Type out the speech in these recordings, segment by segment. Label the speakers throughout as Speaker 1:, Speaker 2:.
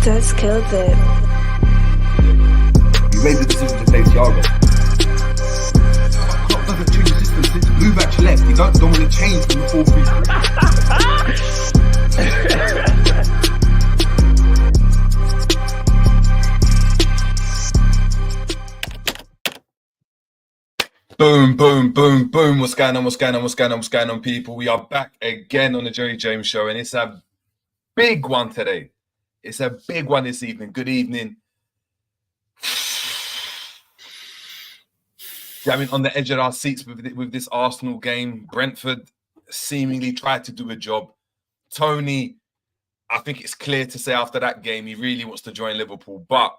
Speaker 1: That's killed it.
Speaker 2: You made the decision to play Thiago. Klopp doesn't change the system since Blue left. You don't want to change from the 4-3-3.
Speaker 3: Boom, boom, boom, boom. What's going on, people? We are back again on the Jerry James Show, and it's a big one today. It's a big one this evening. Good evening. I mean, on the edge of our seats with this Arsenal game. Brentford seemingly tried to do a job. Tony, I think it's clear to say after that game, he really wants to join Liverpool, but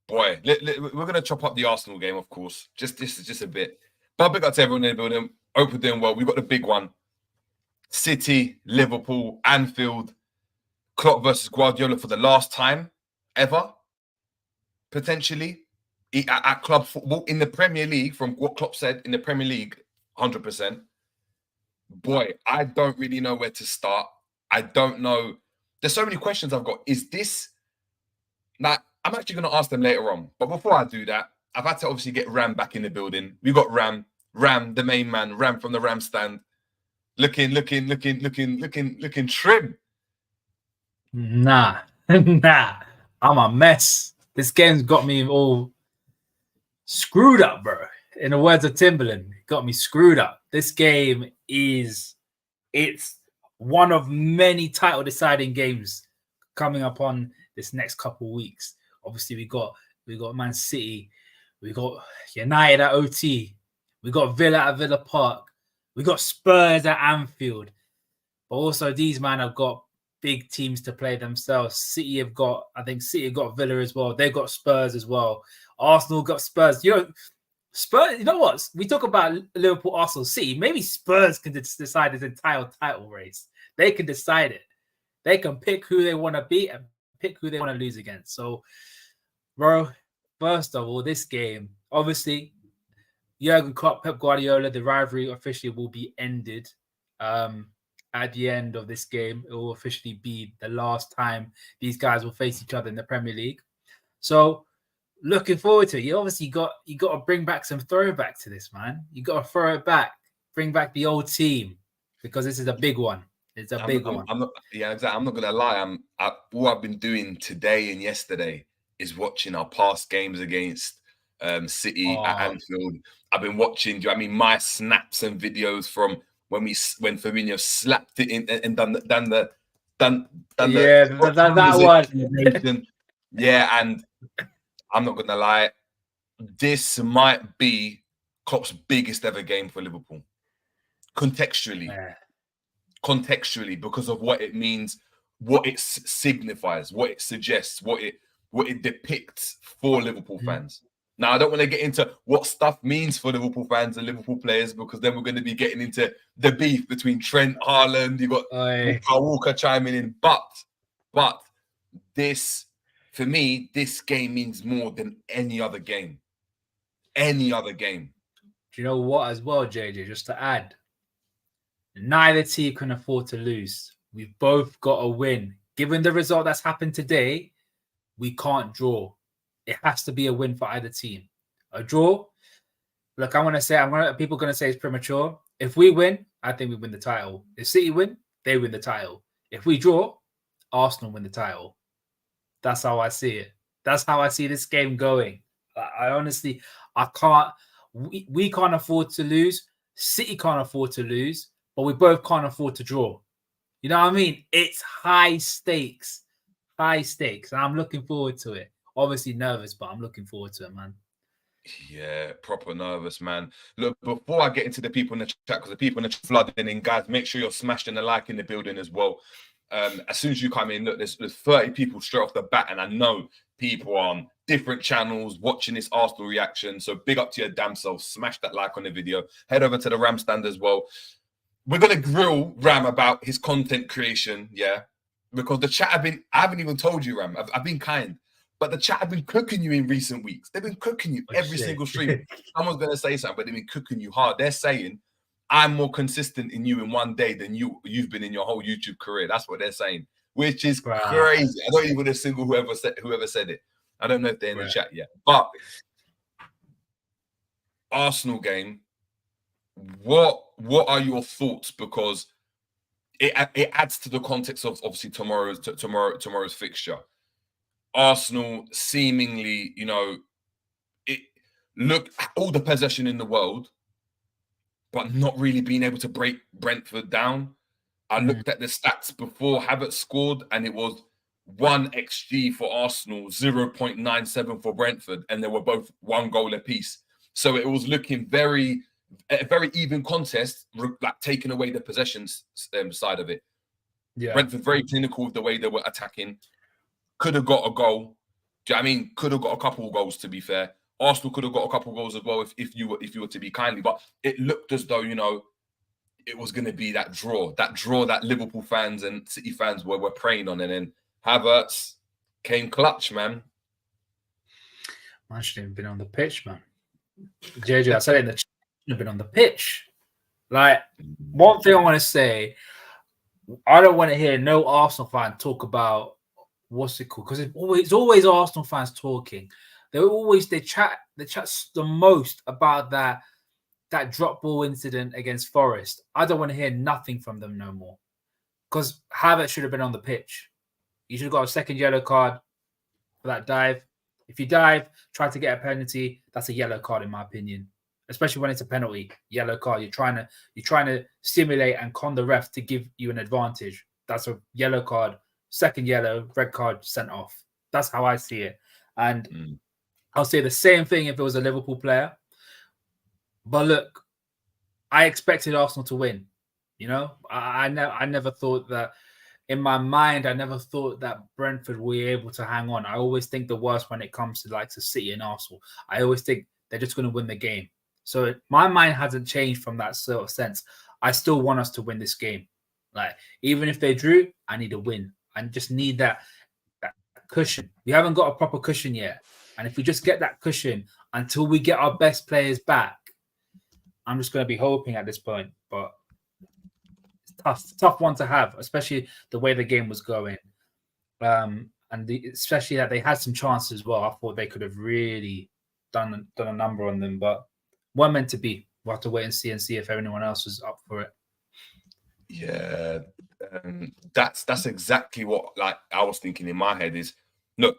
Speaker 3: boy, we're going to chop up the Arsenal game, of course. Just a bit. But big up to everyone in the building. Hope we're doing well. We've got the big one. City, Liverpool, Anfield. Klopp versus Guardiola for the last time ever, potentially. At club football in the Premier League, from what Klopp said, in the Premier League, 100%. Boy, I don't really know where to start. I don't know. There's so many questions I've got. Is this... Now, I'm actually going to ask them later on. But before I do that, I've had to obviously get Ram back in the building. We got Ram, the main man, Ram from the Ram stand. Looking trim.
Speaker 4: Nah. I'm a mess. This game's got me all screwed up, bro. In the words of Timberland, got me screwed up. This game it's one of many title deciding games coming up on this next couple of weeks. Obviously, we got Man City, we got United at OT, we got Villa at Villa Park, we got Spurs at Anfield. But also, these man have got big teams to play themselves. City have got Villa as well. They've got Spurs as well. Arsenal got Spurs. Spurs. You know what? We talk about Liverpool, Arsenal, City. Maybe Spurs can decide this entire title race. They can decide it. They can pick who they want to beat and pick who they want to lose against. So, bro, first of all, this game, obviously, Jurgen Klopp, Pep Guardiola, the rivalry officially will be ended. At the end of this game, it will officially be the last time these guys will face each other in the Premier League. So, looking forward to it. You obviously got to bring back some throwback to this, man. You got to throw it back, bring back the old team, because this is a big one. It's a big one.
Speaker 3: I'm not gonna lie. All I've been doing today and yesterday is watching our past games against City at Anfield. I've been watching. My snaps and videos from when Firmino slapped it in and done that one. Yeah, and I'm not gonna lie, this might be Klopp's biggest ever game for Liverpool. Contextually, because of what it means, what it signifies, what it suggests, what it depicts for Liverpool fans. Now, I don't want to get into what stuff means for Liverpool fans and Liverpool players, because then we're going to be getting into the beef between Trent, Haaland, you got Walker chiming in. But this, for me, this game means more than any other game. Any other game.
Speaker 4: Do you know what as well, JJ, just to add? Neither team can afford to lose. We've both got to win. Given the result that's happened today, we can't draw. It has to be a win for either team. A draw, look, people are going to say it's premature. If we win, I think we win the title. If City win, they win the title. If we draw, Arsenal win the title. That's how I see it. That's how I see this game going. I honestly, we can't afford to lose. City can't afford to lose, but we both can't afford to draw. You know what I mean? It's high stakes. And I'm looking forward to it. Obviously nervous, but I'm looking forward to it, man.
Speaker 3: Yeah, proper nervous, man. Look, before I get into the people in the chat, because the people in the chat flooding in, guys, make sure you're smashing the like in the building as well. As soon as you come in, look, there's 30 people straight off the bat, and I know people on different channels watching this Arsenal reaction. So big up to your damn self. Smash that like on the video. Head over to the Ram stand as well. We're going to grill Ram about his content creation, yeah? Because the chat I haven't even told you, Ram. I've been kind. But the chat have been cooking you in recent weeks. They've been cooking you every single stream. Someone's going to say something, but they've been cooking you hard. They're saying, I'm more consistent in you in one day than you've been in your whole YouTube career. That's what they're saying. which is
Speaker 4: Bruh.
Speaker 3: crazy. I don't even want to single whoever said it. I don't know if they're in the chat yet. But Arsenal game, what are your thoughts? Because it adds to the context of obviously tomorrow's fixture. Arsenal seemingly, look all the possession in the world, but not really being able to break Brentford down. I looked at the stats before Havertz scored, and it was 1 XG for Arsenal, 0.97 for Brentford, and they were both 1 goal apiece. So it was looking a very even contest, like taking away the possessions side of it.
Speaker 4: Yeah.
Speaker 3: Brentford very clinical with the way they were attacking. Could have got a goal. Do you know what I mean? Could have got a couple of goals, to be fair. Arsenal could have got a couple of goals as well if you were to be kindly. But it looked as though, it was going to be that draw that Liverpool fans and City fans were preying on. And then Havertz came clutch, man.
Speaker 4: Man shouldn't have been on the pitch, man. JJ, I said it in the chat, shouldn't have been on the pitch. Like, one thing I want to say, I don't want to hear no Arsenal fan talk about what's it called, because it's always Arsenal fans talking. They chat the most about that drop ball incident against Forest. I don't want to hear nothing from them no more, because Havertz should have been on the pitch. You should have got a second yellow card for that dive. If you dive, try to get a penalty, that's a yellow card in my opinion. Especially when it's a penalty, yellow card. You're trying to stimulate and con the ref to give you an advantage. That's a yellow card. Second yellow, red card, sent off. That's how I see it. And I'll say the same thing if it was a Liverpool player. But look, I expected Arsenal to win. I never thought that. In my mind, I never thought that Brentford were able to hang on. I always think the worst when it comes to like City and Arsenal. I always think they're just going to win the game. So my mind hasn't changed from that sort of sense. I still want us to win this game. Like, even if they drew, I need a win. I just need that cushion. We haven't got a proper cushion yet. And if we just get that cushion until we get our best players back, I'm just going to be hoping at this point. But it's tough one to have, especially the way the game was going. Especially that they had some chances as well. I thought they could have really done a number on them, but weren't meant to be. We'll have to wait and see if anyone else was up for it.
Speaker 3: Yeah, that's exactly what I was thinking in my head is, look,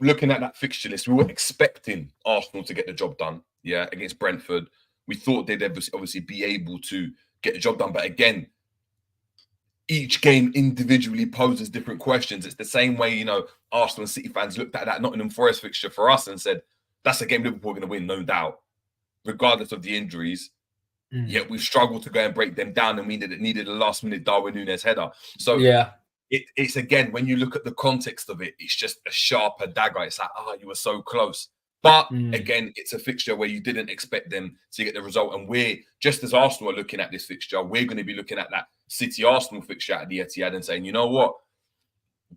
Speaker 3: looking at that fixture list, we were expecting Arsenal to get the job done, against Brentford. We thought they'd obviously be able to get the job done, but again, each game individually poses different questions. It's the same way, Arsenal and City fans looked at that Nottingham Forest fixture for us and said, that's a game Liverpool are going to win, no doubt, regardless of the injuries. Yet we've struggled to go and break them down, and we needed a last-minute Darwin Núñez header. So it's again, when you look at the context of it, it's just a sharper dagger. It's like, you were so close. But again, it's a fixture where you didn't expect them to get the result. And we're, just as Arsenal are looking at this fixture, we're going to be looking at that City-Arsenal fixture at the Etihad and saying, you know what?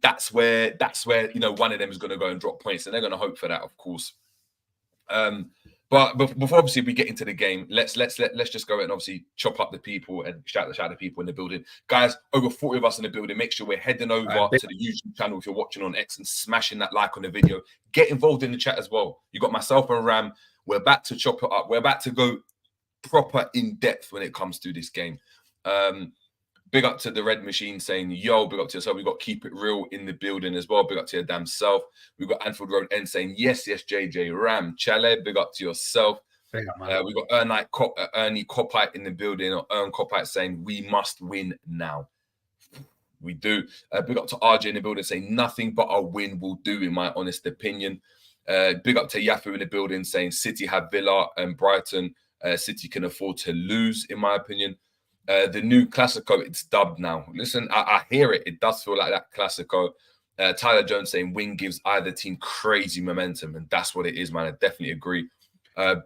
Speaker 3: That's where one of them is going to go and drop points, and they're going to hope for that, of course. But before obviously we get into the game, let's just go and obviously chop up the people and shout the people in the building. Guys, over 40 of us in the building. Make sure we're heading over to the YouTube channel if you're watching on X and smashing that like on the video. Get involved in the chat as well. You got myself and Ram. We're about to chop it up. We're about to go proper in depth when it comes to this game. Big up to the Red Machine saying, yo, big up to yourself. We got Keep It Real in the building as well. Big up to your damn self. We've got Anfield Road N saying, yes, JJ Ram. Chale, big up to yourself. We got Ernie Copite in the building, or Ern Copite saying, we must win now. We do. Big up to RJ in the building saying, nothing but a win will do, in my honest opinion. Big up to Yafu in the building saying, City have Villa and Brighton. City can afford to lose, in my opinion. The new Classico, it's dubbed now. Listen, I hear it. It does feel like that Classico. Tyler Jones saying win gives either team crazy momentum, and that's what it is, man. I definitely agree.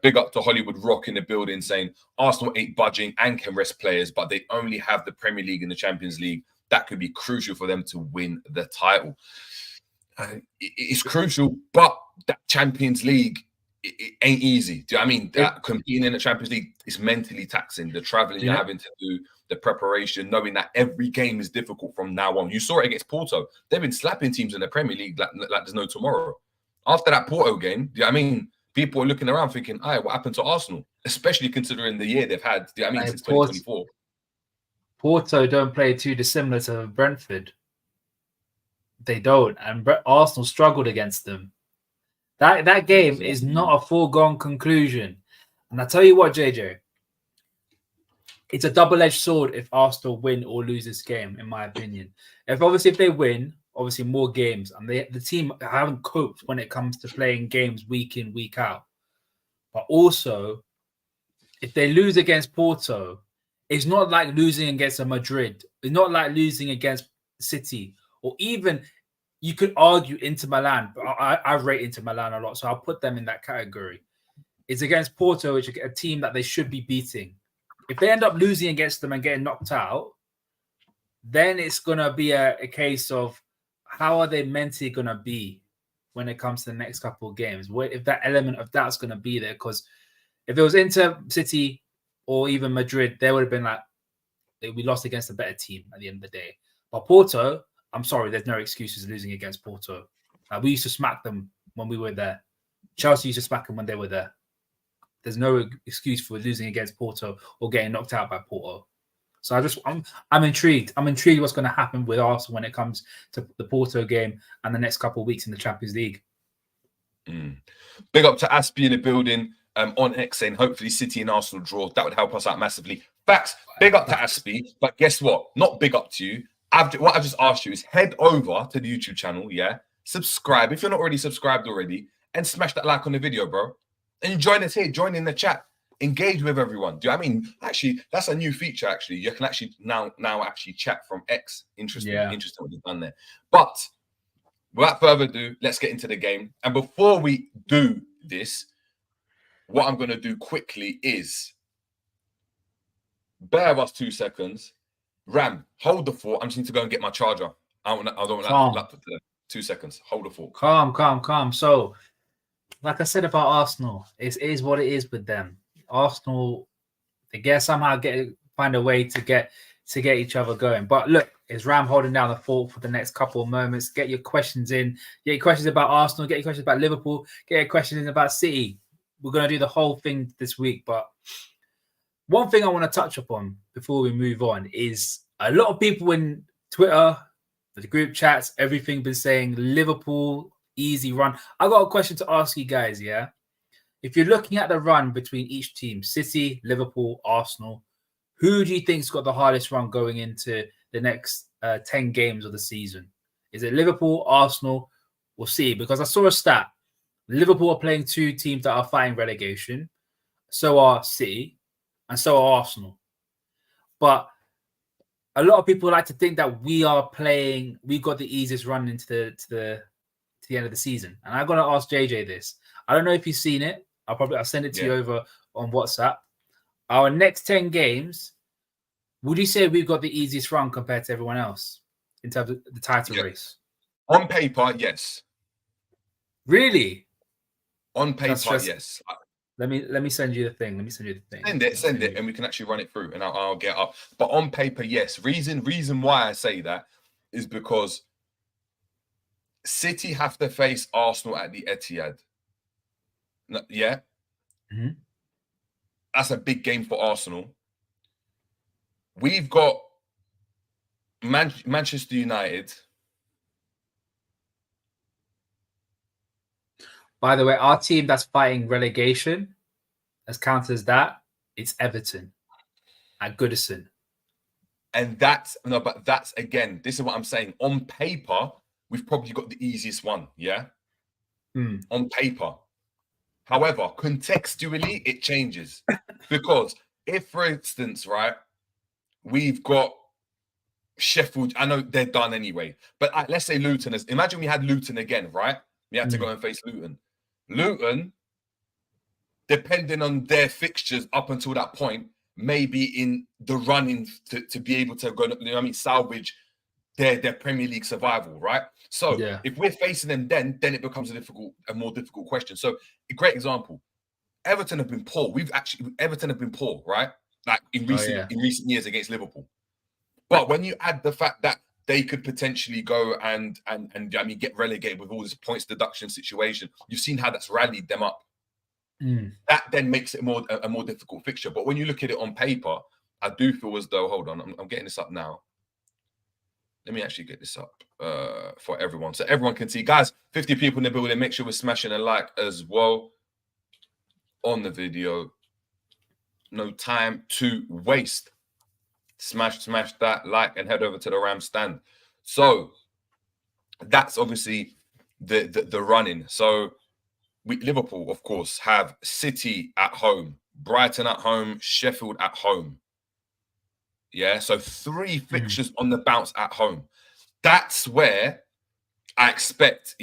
Speaker 3: Big up to Hollywood Rock in the building saying Arsenal ain't budging and can rest players, but they only have the Premier League and the Champions League. That could be crucial for them to win the title. It's crucial, but that Champions League it ain't easy. Do you know what I mean? That competing in the Champions League is mentally taxing. The traveling you're having to do, the preparation, knowing that every game is difficult from now on. You saw it against Porto. They've been slapping teams in the Premier League like there's no tomorrow. After that Porto game, do you know what I mean? People are looking around thinking, what happened to Arsenal? Especially considering the year they've had, do you know what I mean, since 2024.
Speaker 4: Porto don't play too dissimilar to Brentford. They don't. And Arsenal struggled against them. That game is not a foregone conclusion. And I tell you what, JJ, it's a double-edged sword if Arsenal win or lose this game, in my opinion. If they win, obviously more games, and the team haven't coped when it comes to playing games week in, week out. But also, if they lose against Porto, it's not like losing against a Madrid. It's not like losing against City, or even you could argue Inter Milan, but I rate Inter Milan a lot, so I'll put them in that category. It's against Porto, which is a team that they should be beating. If they end up losing against them and getting knocked out, then it's going to be a case of how are they mentally going to be when it comes to the next couple of games? If that element of doubt's going to be there, because if it was Inter, City, or even Madrid, they would have been like, we lost against a better team at the end of the day. But Porto, I'm sorry, there's no excuses losing against Porto. We used to smack them when we were there. Chelsea used to smack them when they were there. There's no excuse for losing against Porto or getting knocked out by Porto. So I'm intrigued. I'm intrigued what's going to happen with Arsenal when it comes to the Porto game and the next couple of weeks in the Champions League.
Speaker 3: Big up to Aspie in the building on X saying hopefully City and Arsenal draw. That would help us out massively. Facts. Big up to Aspie. But guess what? Not big up to you. What I've just asked you is head over to the YouTube channel, subscribe if you're not already subscribed already, and smash that like on the video, bro. And join us here, join in the chat, engage with everyone. Do you know what I mean? Actually, that's a new feature. Actually, you can actually now actually chat from X. Interesting what you've done there. But without further ado, let's get into the game. And before we do this, what I'm going to do quickly is bear with us 2 seconds. Ram, hold the fort. I just need to go and get my charger. I don't want that laptop today. 2 seconds. Hold the fort.
Speaker 4: Calm. So, like I said about Arsenal, it is what it is with them. Arsenal, they find a way to get each other going. But look, is Ram holding down the fort for the next couple of moments? Get your questions in. Get your questions about Arsenal. Get your questions about Liverpool. Get your questions in about City. We're going to do the whole thing this week. But one thing I want to touch upon before we move on is a lot of people in Twitter, the group chats, everything been saying Liverpool, easy run. I got a question to ask you guys, If you're looking at the run between each team, City, Liverpool, Arsenal, who do you think's got the hardest run going into the next 10 games of the season? Is it Liverpool, Arsenal, or City? Because I saw a stat. Liverpool are playing 2 teams that are fighting relegation. So are City, and so are Arsenal. But a lot of people like to think that we've got the easiest run into the end of the season. And I'm going to ask JJ this. I don't know if you've seen it. I'll send it to you over on WhatsApp. Our next 10 games, would you say we've got the easiest run compared to everyone else in terms of the title race?
Speaker 3: On paper, yes.
Speaker 4: Really?
Speaker 3: On paper, yes.
Speaker 4: Let me send you the thing.
Speaker 3: Send it, and we can actually run it through, and I'll get up. But on paper, yes. Reason why I say that is because City have to face Arsenal at the Etihad. Yeah?
Speaker 4: Mm-hmm.
Speaker 3: That's a big game for Arsenal. We've got Manchester United.
Speaker 4: By the way, our team that's fighting relegation, as counted as that, it's Everton at Goodison.
Speaker 3: And that's again, this is what I'm saying. On paper, we've probably got the easiest one, on paper. However, contextually, it changes. Because if, for instance, we've got Sheffield, I know they're done anyway, but let's say Luton. Imagine we had Luton again, right? We had to go and face Luton. Luton, depending on their fixtures up until that point, may be in the running to be able to go, salvage their Premier League survival, right? So
Speaker 4: Yeah.
Speaker 3: if we're facing them, then it becomes a more difficult question. So a great example: Everton have been poor. Everton have been poor, right? Like in recent years against Liverpool. But when you add the fact that they could potentially go and I mean get relegated with all this points deduction situation, you've seen how that's rallied them up. That then makes it a more difficult fixture. But when you look at it on paper, I do feel as though, hold on, I'm getting this up now. Let me actually get this up for everyone, so everyone can see. Guys, 50 people in the building. Make sure we're smashing a like as well on the video. No time to waste. Smash that like and head over to the Ram stand. So that's obviously the running. So Liverpool, of course, have City at home, Brighton at home, Sheffield at home. Yeah, so 3 fixtures on the bounce at home. That's where I expect,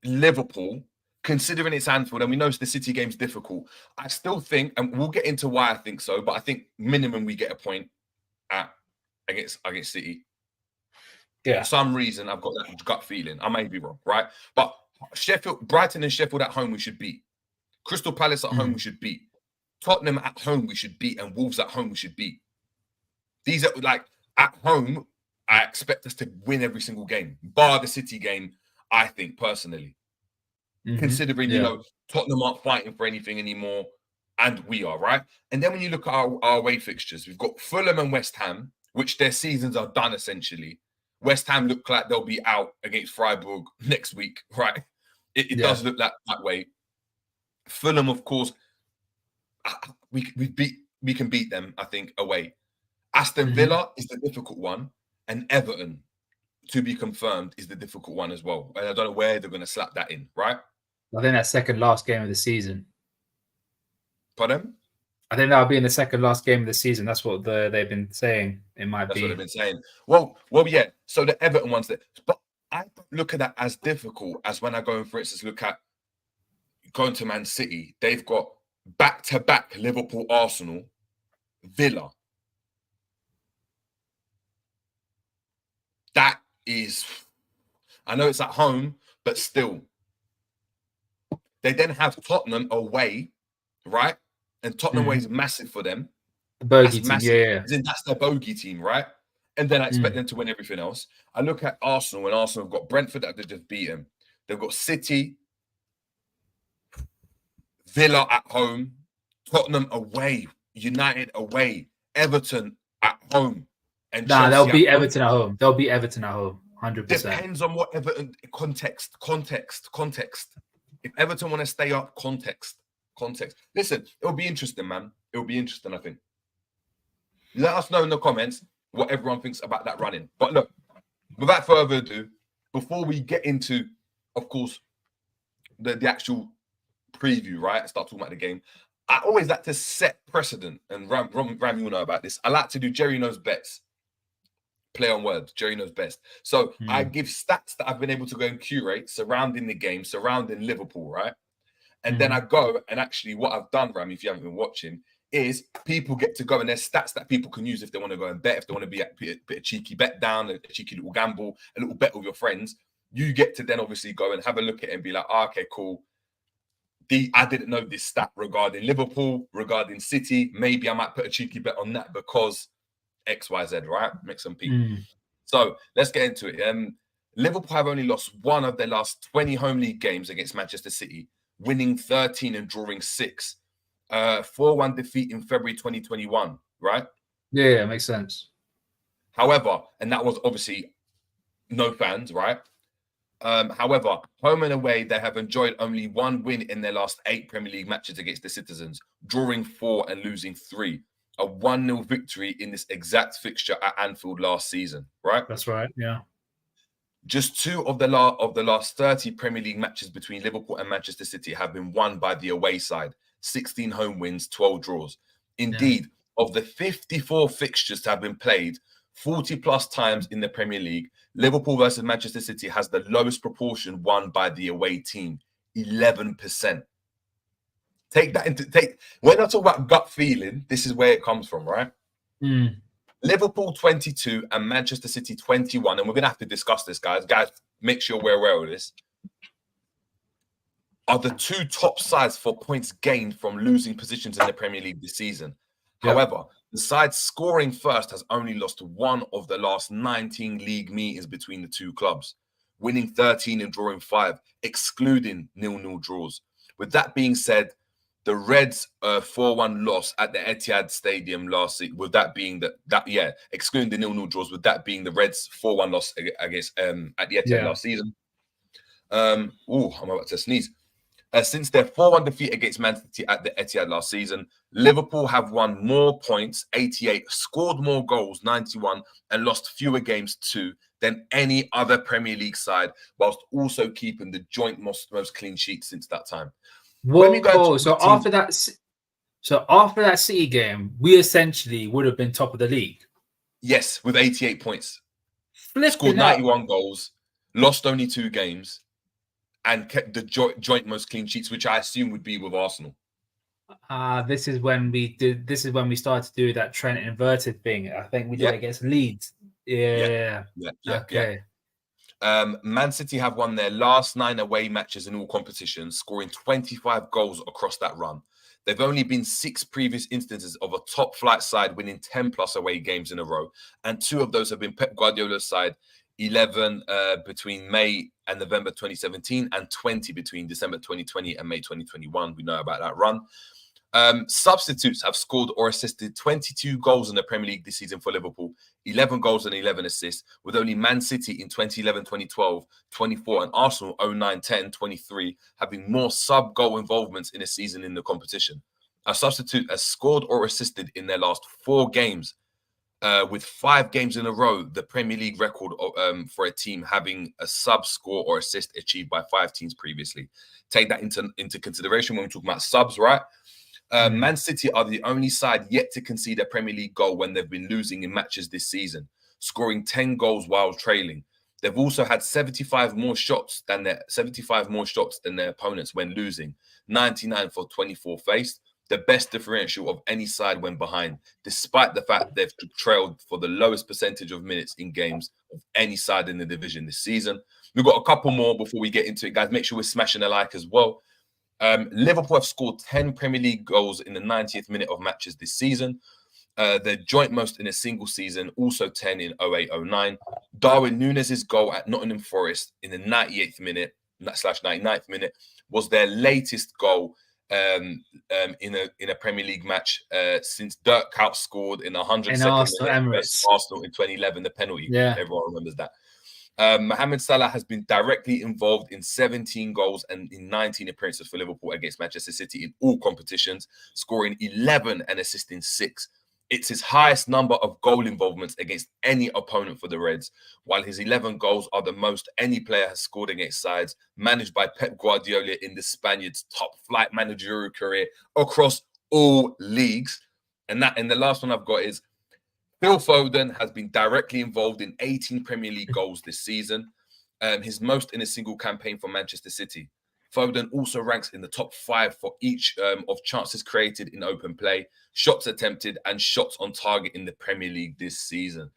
Speaker 3: Liverpool, considering it's Anfield, and we know the City game's difficult, I still think, and we'll get into why I think so, but I think minimum we get a point against City.
Speaker 4: Yeah.
Speaker 3: For some reason, I've got that gut feeling. I may be wrong, right? But Brighton and Sheffield at home, we should beat. Crystal Palace at home, we should beat. Tottenham at home, we should beat. And Wolves at home, we should beat. These are like, at home, I expect us to win every single game, bar the City game, I think, personally. Considering, you know, Tottenham aren't fighting for anything anymore, and we are, right? And then when you look at our away fixtures, we've got Fulham and West Ham, which their seasons are done, essentially. West Ham look like they'll be out against Freiburg next week, right? It does look that way. Fulham, of course, we can beat them, I think, away. Aston Villa is the difficult one, and Everton, to be confirmed, is the difficult one as well. And I don't know where they're going to slap that in, right?
Speaker 4: I think that's second last game of the season.
Speaker 3: Pardon?
Speaker 4: I think that'll be in the second last game of the season. That's what they've been saying. It might be.
Speaker 3: That's what they've been saying. Well, yeah. So the Everton ones, but I don't look at that as difficult as when I go and, for instance, look at going to Man City. They've got back-to-back Liverpool, Arsenal, Villa. That is, I know it's at home, but still. They then have Tottenham away, right? And Tottenham away is massive for them.
Speaker 4: The bogey team, yeah.
Speaker 3: That's their bogey team, right? And then I expect them to win everything else. I look at Arsenal, and Arsenal have got Brentford that they just beat them. They've got City, Villa at home, Tottenham away, United away, Everton at home. And
Speaker 4: they'll beat Everton at home. They'll beat Everton at home, 100%.
Speaker 3: Depends on what Everton context. If Everton want to stay up, context. Listen, it'll be interesting, man. It'll be interesting, I think. Let us know in the comments what everyone thinks about that running. But look, without further ado, before we get into, of course, the actual preview, right? Start talking about the game. I always like to set precedent, and Ram, you'll know about this. I like to do Jerry Knows Bets. Play on words. Jerry knows best. So I give stats that I've been able to go and curate surrounding the game, surrounding Liverpool, right? And then I go and actually what I've done, Ram, if you haven't been watching, is people get to go and there's stats that people can use if they want to go and bet, if they want to be a bit of cheeky bet down, a cheeky little gamble, a little bet with your friends. You get to then obviously go and have a look at it and be like, okay, cool. I didn't know this stat regarding Liverpool, regarding City. Maybe I might put a cheeky bet on that because XYZ, right? Make some people. So let's get into it. Liverpool have only lost one of their last 20 home league games against Manchester City, winning 13 and drawing 6. 4-1 defeat in February 2021, right?
Speaker 4: Yeah, makes sense.
Speaker 3: However, and that was obviously no fans, right? However, home and away, they have enjoyed only 1 win in their last 8 Premier League matches against the Citizens, drawing 4 and losing 3. A 1-0 victory in this exact fixture at Anfield last season, right?
Speaker 4: That's right, yeah.
Speaker 3: Just 2 of the last 30 Premier League matches between Liverpool and Manchester City have been won by the away side. 16 home wins, 12 draws. Indeed, of the 54 fixtures that have been played 40 plus times in the Premier League, Liverpool versus Manchester City has the lowest proportion won by the away team, 11%. When I talk about gut feeling, this is where it comes from, right? Liverpool 22 and Manchester City 21. And we're going to have to discuss this, guys. Guys, make sure we're aware of this. Are the two top sides for points gained from losing positions in the Premier League this season. Yep. However, the side scoring first has only lost one of the last 19 league meetings between the two clubs, winning 13 and drawing 5, excluding 0-0 draws. With that being said, the Reds' 4-1 loss at the Etihad Stadium last season, with that being excluding the 0-0 draws, with that being the Reds' 4-1 loss against at the Etihad last season. I'm about to sneeze. Since their 4-1 defeat against Man City at the Etihad last season, Liverpool have won more points, 88, scored more goals, 91, and lost fewer games, 2, than any other Premier League side, whilst also keeping the joint most clean sheets since that time.
Speaker 4: After that City game, we essentially would have been top of the league.
Speaker 3: Yes, with 88 points. Scored 91 goals, lost only 2 games, and kept the joint most clean sheets, which I assume would be with Arsenal.
Speaker 4: This is when we started to do that Trent inverted thing. I think we did it against Leeds. Yeah. Okay.
Speaker 3: Man City have won their last 9 away matches in all competitions, scoring 25 goals across that run. There've only been 6 previous instances of a top flight side winning 10 plus away games in a row, and 2 of those have been Pep Guardiola's side, 11 between May and November 2017, and 20 between December 2020 and May 2021. We know about that run. Substitutes have scored or assisted 22 goals in the Premier League this season for Liverpool, 11 goals and 11 assists, with only Man City in 2011, 2012, 24, and Arsenal 09, 10, 23 having more sub-goal involvements in a season in the competition. A substitute has scored or assisted in their last 4 games, with 5 games in a row, the Premier League record for a team having a sub score or assist achieved by 5 teams previously. Take that into consideration when we're talking about subs, right? Man City are the only side yet to concede a Premier League goal when they've been losing in matches this season, scoring 10 goals while trailing. They've also had 75 more shots than their opponents when losing, 99 for 24 faced, the best differential of any side when behind, despite the fact they've trailed for the lowest percentage of minutes in games of any side in the division this season. We've got a couple more before we get into it, guys. Make sure we're smashing a like as well. Liverpool have scored 10 Premier League goals in the 90th minute of matches this season. Their joint most in a single season, also 10 in 08-09. Darwin Núñez's goal at Nottingham Forest in the 98th minute / 99th minute was their latest goal in a Premier League match since Dirk Kuyt scored in 102nd minute versus Arsenal in 2011, the penalty. Yeah, everyone remembers that. Mohamed Salah has been directly involved in 17 goals and in 19 appearances for Liverpool against Manchester City in all competitions, scoring 11 and assisting 6. It's his highest number of goal involvements against any opponent for the Reds, while his 11 goals are the most any player has scored against sides managed by Pep Guardiola in the Spaniard's top-flight managerial career across all leagues. And the last one I've got is Phil Foden has been directly involved in 18 Premier League goals this season, his most in a single campaign for Manchester City. Foden also ranks in the top 5 for each of chances created in open play, shots attempted, and shots on target in the Premier League this season.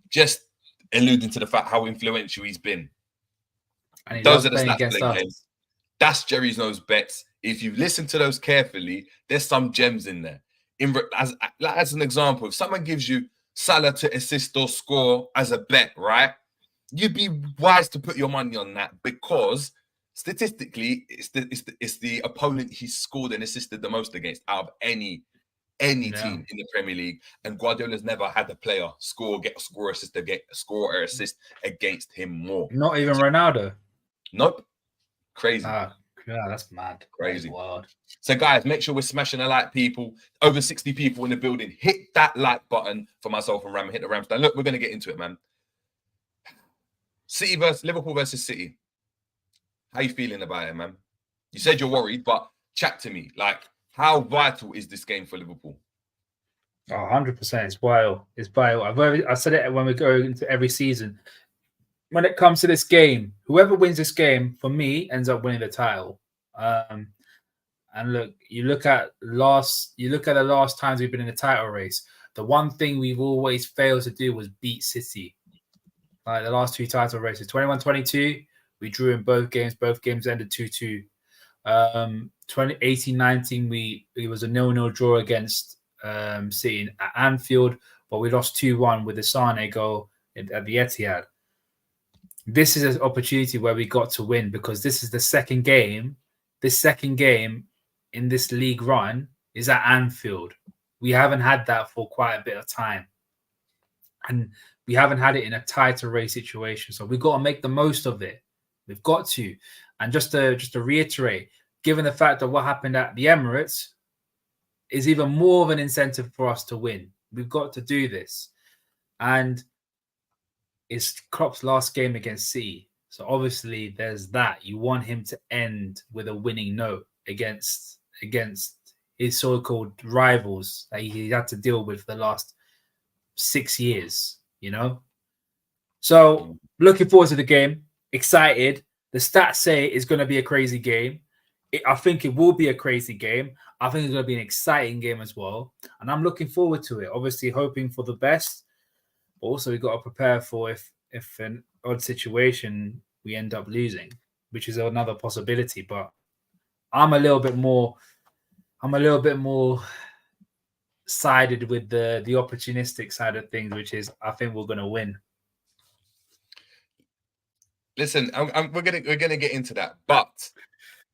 Speaker 3: Just alluding to the fact how influential he's been. And those are the stats for the game. That's Jerry's Nose bets. If you listen to those carefully, there's some gems in there. As an example, if someone gives you Salah to assist or score as a bet, right? You'd be wise to put your money on that because statistically, it's the opponent he's scored and assisted the most against out of any team in the Premier League. And Guardiola's never had a player score or assist against him more.
Speaker 4: Not even Ronaldo.
Speaker 3: Nope. Crazy.
Speaker 4: Yeah, that's mad.
Speaker 3: Crazy.
Speaker 4: That's wild.
Speaker 3: So, guys, make sure we're smashing a like, people. Over 60 people in the building. Hit that like button for myself and Ram. Hit the Ramstein. Look, we're going to get into it, man. Liverpool versus City. How you feeling about it, man? You said you're worried, but chat to me. Like, how vital is this game for Liverpool?
Speaker 4: 100%. It's wild. It's vital. I said it when we go into every season. When it comes to this game, whoever wins this game, for me, ends up winning the title. And look, you look at the last times we've been in the title race. The one thing we've always failed to do was beat City. Like the last 2 title races, 21-22, we drew in both games. Both games ended 2-2. 2018-19, it was a 0-0 draw against City at Anfield, but we lost 2-1 with the Sane goal at the Etihad. This is an opportunity where we got to win because this is the second game. This second game in this league run is at Anfield. We haven't had that for quite a bit of time. And we haven't had it in a tighter race situation. So we've got to make the most of it. We've got to. And just to reiterate, given the fact that what happened at the Emirates is even more of an incentive for us to win. We've got to do this. And it's Klopp's last game against City. So obviously there's that. You want him to end with a winning note against his so-called rivals that he had to deal with for the last 6 years, you know? So looking forward to the game, excited. The stats say it's going to be a crazy game. I think it will be a crazy game. I think it's going to be an exciting game as well. And I'm looking forward to it, obviously hoping for the best. But also we've got to prepare for if an odd situation we end up losing, which is another possibility. But I'm a little bit more sided with the opportunistic side of things, which is I think we're going to win.
Speaker 3: Listen, we're gonna get into that, but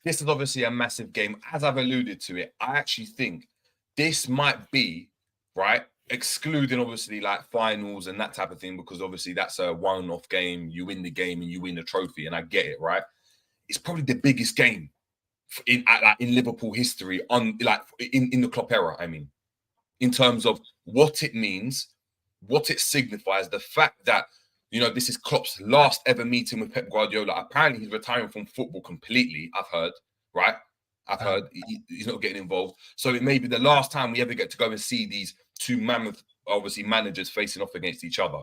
Speaker 3: this is obviously a massive game. As I've alluded to it, I actually think this might be, right, excluding obviously like finals and that type of thing, because obviously that's a one-off game. You win the game and you win the trophy, and I get it, right? It's probably the biggest game in Liverpool history in the Klopp era. I mean, in terms of what it means, what it signifies, the fact that, you know, this is Klopp's last ever meeting with Pep Guardiola. Apparently, he's retiring from football completely, I've heard, right? I've heard he's not getting involved. So it may be the last time we ever get to go and see these two mammoth, obviously, managers facing off against each other.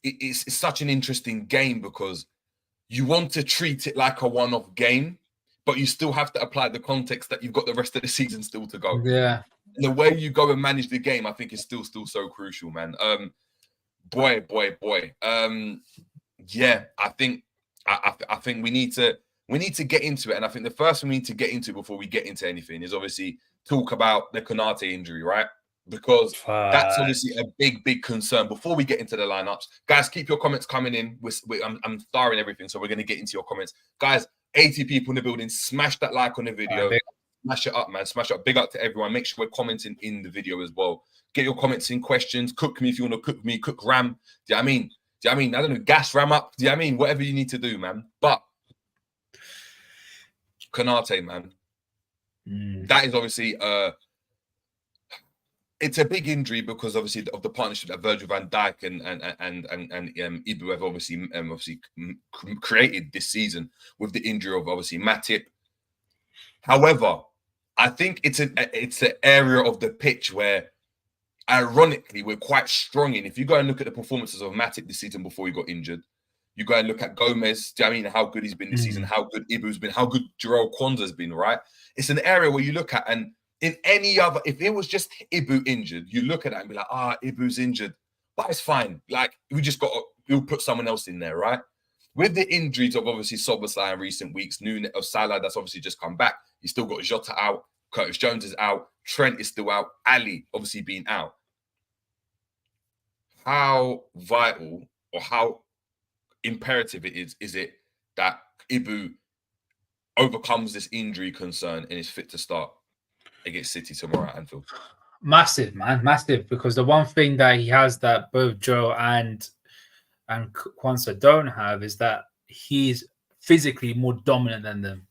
Speaker 3: It's such an interesting game because you want to treat it like a one-off game, but you still have to apply the context that you've got the rest of the season still to go.
Speaker 4: Yeah.
Speaker 3: And the way you go and manage the game, I think is still so crucial, man. Boy. Yeah, I think we need to get into it. And I think the first thing we need to get into before we get into anything is obviously talk about the Konate injury, right? Because that's obviously a big concern. Before we get into the lineups, guys, keep your comments coming in. I'm starring everything, so we're going to get into your comments. Guys, 80 people in the building. Smash that like on the video. Smash it up, man. Smash it up. Big up to everyone. Make sure we're commenting in the video as well. Get your comments in, questions. Cook me if you want to cook me. Cook ram. Do you know what I mean? I don't know. Gas ram up. Do you know what I mean? Whatever you need to do, man. But Konate, man. That is obviously it's a big injury because obviously of the partnership that Virgil van Dijk and Ibu have obviously created this season with the injury of obviously Matip. However, I think it's an area of the pitch where, ironically, we're quite strong in. If you go and look at the performances of Matip this season before he got injured, you go and look at Gomez. Do you know what I mean how good he's been this season? How good Ibu's been? How good Jarrell Kwanzaa's been? Right? It's an area where you look at, and in any other, if it was just Ibu injured, you look at that and be like, Ibu's injured, but it's fine. Like we'll put someone else in there, right? With the injuries of obviously Szoboszlai in recent weeks, Nunes of Salah that's obviously just come back. He's still got Jota out. Curtis Jones is out. Trent is still out. Ali obviously being out. How vital or how imperative is it that Ibu overcomes this injury concern and is fit to start against City tomorrow at Anfield?
Speaker 4: Massive, man, massive. Because the one thing that he has that both Joe and Kwanzaa don't have is that he's physically more dominant than them.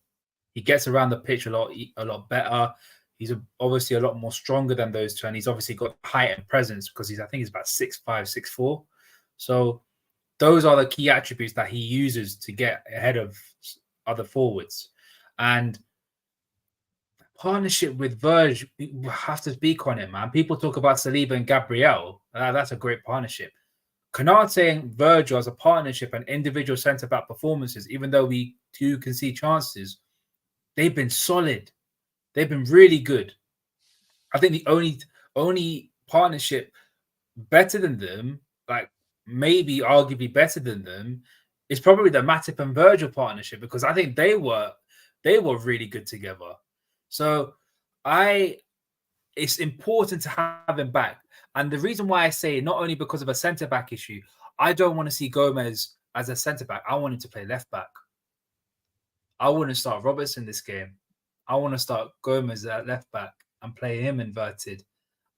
Speaker 4: He gets around the pitch a lot better. He's obviously a lot more stronger than those two, and he's obviously got height and presence because I think he's about 6'5", 6'4". So those are the key attributes that he uses to get ahead of other forwards. And partnership with Verge, we have to speak on it, man. People talk about Saliba and Gabriel. That's a great partnership. Konate and Virgil as a partnership and individual centre-back performances, even though we do concede chances, they've been solid. They've been really good. I think the only partnership better than them, like maybe arguably better than them, is probably the Matip and Virgil partnership, because I think they were really good together. So it's important to have him back. And the reason why I say, not only because of a centre back issue, I don't want to see Gomez as a centre back. I want him to play left back. I want to start Robertson this game. I want to start Gomez at left back and play him inverted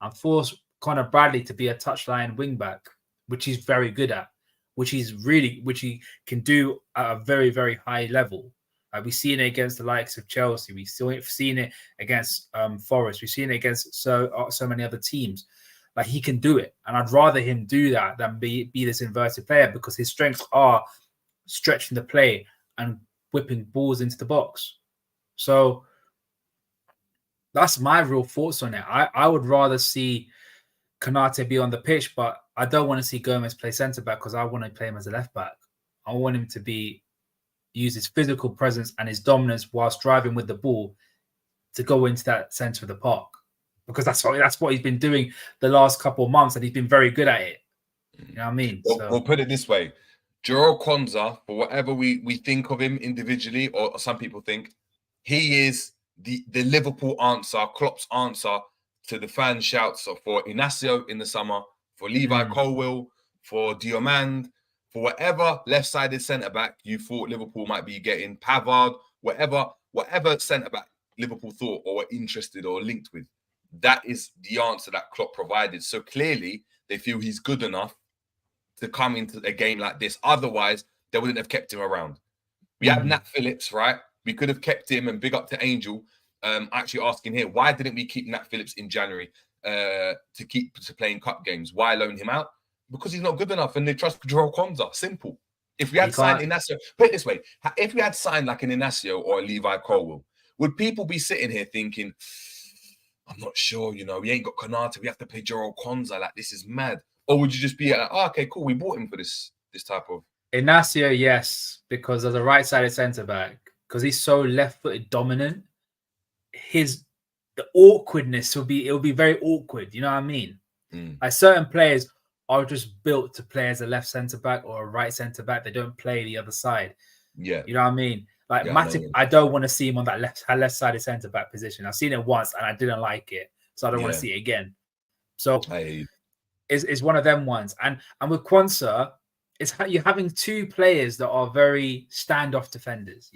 Speaker 4: and force Conor Bradley to be a touchline wing back, which he's very good at, which he can do at a very, very high level. We've seen it against the likes of Chelsea. We've seen it against Forest. We've seen it against so many other teams. Like, he can do it, and I'd rather him do that than be this inverted player, because his strengths are stretching the play and whipping balls into the box. So that's my real thoughts on it. I would rather see Konate be on the pitch, but I don't want to see Gomez play centre back, because I want to play him as a left back. I want him to use his physical presence and his dominance whilst driving with the ball to go into that centre of the park, because that's what he's been doing the last couple of months, and he's been very good at it. You know what I mean?
Speaker 3: We'll put it this way. Joel Kwanzaa, for whatever we think of him individually, or some people think, he is the Liverpool answer, Klopp's answer to the fan shouts for Inacio in the summer, for Levi Colwill, for Diomande, for whatever left-sided centre-back you thought Liverpool might be getting, Pavard, whatever centre-back Liverpool thought or were interested or linked with. That is the answer that Klopp provided. So clearly, they feel he's good enough to come into a game like this. Otherwise, they wouldn't have kept him around. We have Nat Phillips, right? We could have kept him, and big up to Angel, actually asking here, why didn't we keep Nat Phillips in January to playing cup games? Why loan him out? Because he's not good enough, and they trust Joel Kwanzaa. Simple. If we had signed Inacio, put it this way, if we had signed like an Inacio or a Levi Colwill, would people be sitting here thinking, I'm not sure, we ain't got Konate, we have to play Joel Kwanzaa, like, this is mad? Or would you just be like, oh, okay, cool, we bought him for this type of...
Speaker 4: Inacio, yes, because as a right-sided centre-back, because he's so left-footed dominant, the awkwardness will be very awkward, you know what I mean? Like, certain players are just built to play as a left centre-back or a right centre-back. They don't play the other side.
Speaker 3: Yeah.
Speaker 4: You know what I mean? Like, Matip, I don't want to see him on that left-sided centre-back position. I've seen it once and I didn't like it, so I don't want to see it again. So it's one of them ones. And with Kwanzaa, you're having two players that are very standoff defenders.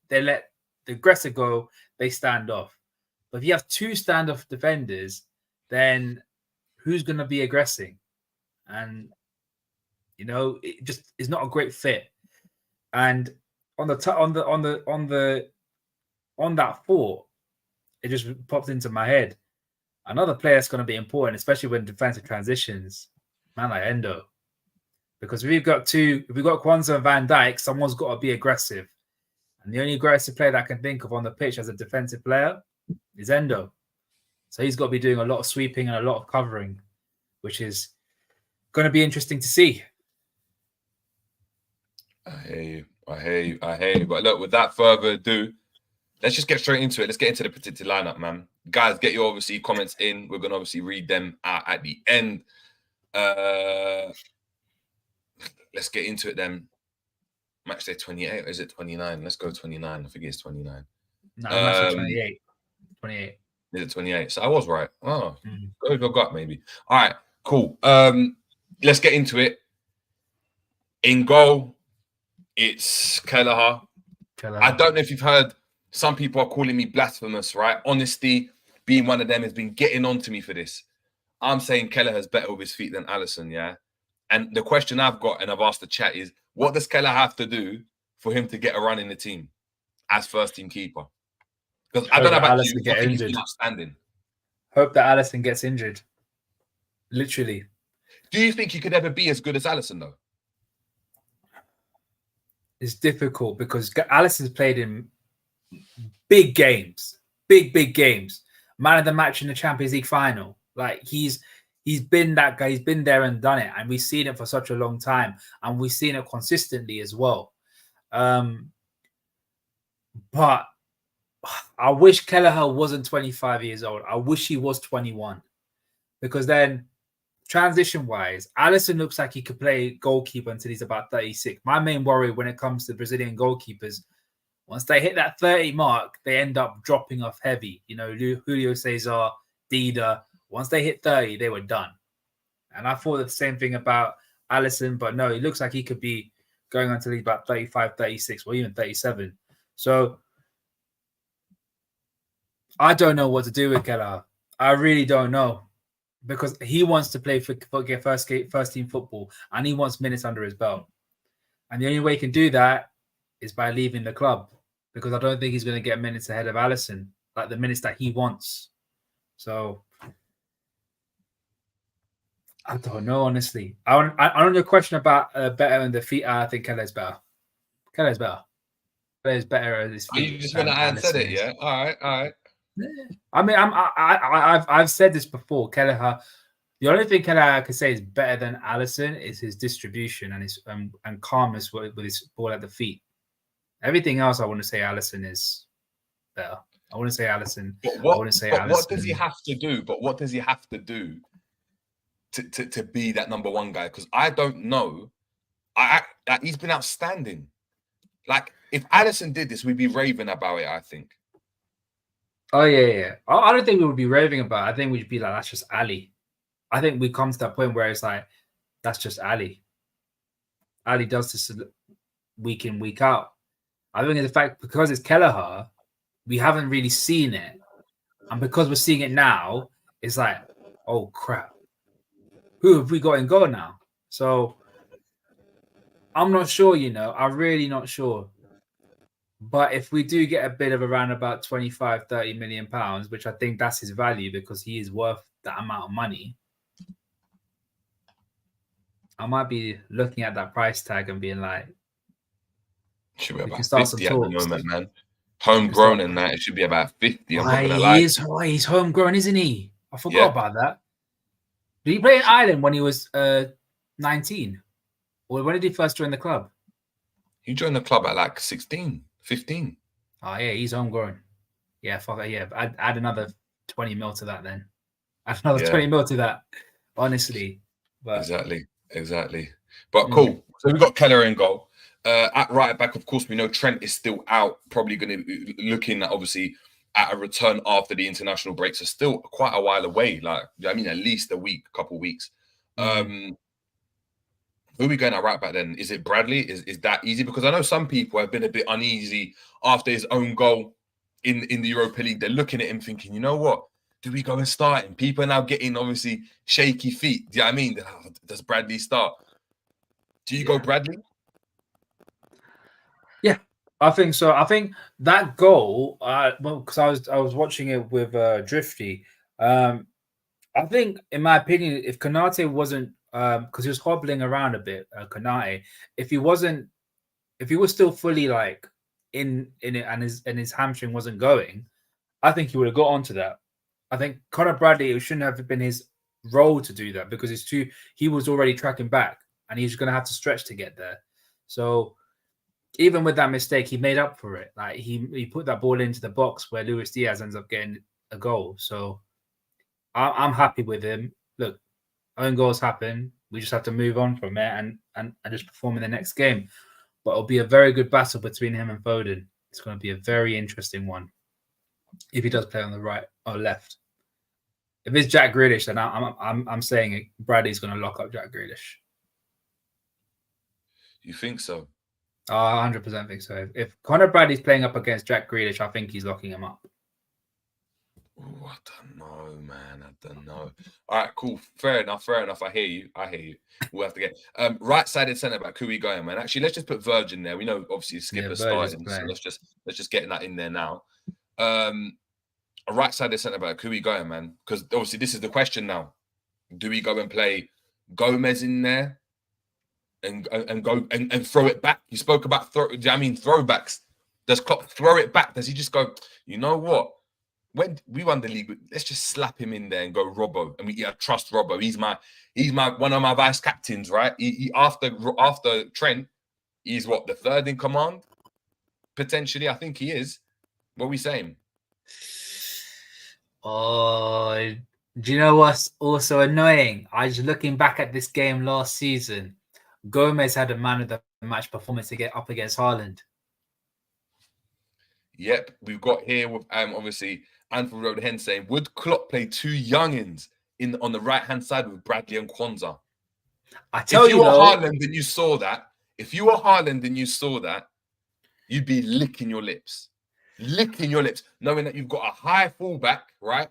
Speaker 4: They let the aggressor go, they stand off. But if you have two standoff defenders, then who's going to be aggressing? And it just is not a great fit. And on that thought, it just popped into my head. Another player that's going to be important, especially when defensive transitions, man like Endo. Because if we've got Kwanzaa and Van Dijk, someone's got to be aggressive. And the only aggressive player that I can think of on the pitch as a defensive player is Endo. So he's got to be doing a lot of sweeping and a lot of covering, which is going to be interesting to see.
Speaker 3: I hear you. But look, without further ado, let's just get straight into it. Let's get into the particular lineup, man. Guys, get your obviously comments in. We're going to obviously read them out at the end. Let's get into it then. Match day 28, or is it 29? Let's go 29. I think it's 29.
Speaker 4: No, match day 28. 28.
Speaker 3: Is it 28? So I was right. Oh, go with your gut, maybe. All right, cool. Let's get into it. In goal, it's Kelleher. I don't know if you've heard, some people are calling me blasphemous, right? Honesty being one of them has been getting on to me for this. I'm saying Kelleher's better with his feet than Alisson, yeah? And the question I've got, and I've asked the chat, is what does Kelleher have to do for him to get a run in the team as first-team keeper? Because I don't know about you, I think he's been outstanding.
Speaker 4: Hope that Alisson gets injured. Literally.
Speaker 3: Do you think he could ever be as good as Alisson, though?
Speaker 4: It's difficult because Alisson's played in big games, big games. Man of the match in the Champions League final. Like, he's been that guy. He's been there and done it, and we've seen it for such a long time, and we've seen it consistently as well. But I wish Kelleher wasn't 25 years old. I wish he was 21. Because then, transition-wise, Alisson looks like he could play goalkeeper until he's about 36. My main worry when it comes to Brazilian goalkeepers, once they hit that 30 mark, they end up dropping off heavy. You know, Julio Cesar, Dida, once they hit 30, they were done. And I thought the same thing about Alisson, but no, it looks like he could be going until he's about 35, 36, or even 37. So I don't know what to do with Kelleher. I really don't know. Because he wants to play for first team football and he wants minutes under his belt. And the only way he can do that is by leaving the club, because I don't think he's going to get minutes ahead of Alisson, like the minutes that he wants. So I don't know, honestly. I don't know the question about better and the feet. I think Kelleher's better. Kelleher's better. Kelleher's better at his feet.
Speaker 3: You just went and said it, yeah? All right.
Speaker 4: I mean, I've said this before. Kelleher, the only thing Kelleher could say is better than Alisson is his distribution and his and calmness with his ball at the feet. Everything else, I want to say Alisson is better. I want to say Alisson.
Speaker 3: What does he have to do? But what does he have to do to be that number one guy? Because I don't know. He's been outstanding. Like, if Alisson did this, we'd be raving about it, I think.
Speaker 4: Oh, yeah. I don't think we would be raving about it. I think we'd be like, that's just Ali. I think we come to that point where it's like, that's just Ali. Ali does this week in, week out. I think in fact, because it's Kelleher, we haven't really seen it. And because we're seeing it now, it's like, oh, crap. Who have we got in goal now? So I'm not sure, I'm really not sure. But if we do get a bid of around about 25, 30 million pounds, which I think that's his value because he is worth that amount of money, I might be looking at that price tag and being like,
Speaker 3: should be about 50 at the moment, man. Homegrown and that, it should be about 50. I'm not gonna lie.
Speaker 4: He's homegrown, isn't he? I forgot about that. Did he play in Ireland when he was 19? Or when did he first join the club?
Speaker 3: He joined the club at like 16, 15.
Speaker 4: Oh, yeah, he's homegrown. Yeah, fuck it, yeah. Add another 20 mil to that then. Add another 20 mil to that, honestly. But...
Speaker 3: Exactly. But cool. So we've got Kelleher in goal. At right back, of course, we know Trent is still out, probably going to be looking at, obviously, at a return after the international break. So still quite a while away. Like, I mean, at least a week, couple of weeks. Who are we going at right back then? Is it Bradley? Is that easy? Because I know some people have been a bit uneasy after his own goal in the Europa League. They're looking at him thinking, you know what? Do we go and start him? People are now getting, obviously, shaky feet. Do you know what I mean? Does Bradley start? Do you go Bradley?
Speaker 4: Yeah, I think so. I think that goal, because I was watching it with Drifty. I think, in my opinion, if Konate wasn't, because he was hobbling around a bit, Konate, if he was still fully like in it and his hamstring wasn't going, I think he would have got onto that. I think Conor Bradley, it shouldn't have been his role to do that because he was already tracking back and he's going to have to stretch to get there. So even with that mistake, he made up for it. Like he put that ball into the box where Luis Diaz ends up getting a goal. So I'm happy with him. Look, own goals happen. We just have to move on from it and just perform in the next game. But it'll be a very good battle between him and Foden. It's going to be a very interesting one if he does play on the right or left. If it's Jack Grealish, then I'm saying Bradley's going to lock up Jack Grealish.
Speaker 3: You think so?
Speaker 4: I 100% think so. If Conor Bradley's playing up against Jack Grealish, I think he's locking him up.
Speaker 3: Ooh, I don't know, man. I don't know. All right, cool. Fair enough. I hear you. We'll have to get right-sided centre back. Who we going, man? Actually, let's just put Virgin there. We know obviously Skipper's starting, so let's just get that in there now. A right-sided centre back. Who we going, man? Because obviously this is the question now. Do we go and play Gomez in there and go and throw it back? You spoke about throwbacks. Does Klopp throw it back? Does he just go, you know what? When we won the league, let's just slap him in there and go Robbo. And I trust Robbo. He's my one of my vice captains, right? He after Trent, he's what, the third in command? Potentially, I think he is. What are we saying?
Speaker 4: Oh, do you know what's also annoying? I was looking back at this game last season. Gomez had a man of the match performance to get up against Haaland.
Speaker 3: Yep, we've got here with obviously Anfield Road Hen saying, would Klopp play two youngins on the right hand side with Bradley and Kwanzaa?
Speaker 4: I tell
Speaker 3: If you
Speaker 4: you
Speaker 3: were
Speaker 4: though,
Speaker 3: Haaland and you saw that, you'd be licking your lips, knowing that you've got a high fullback, right?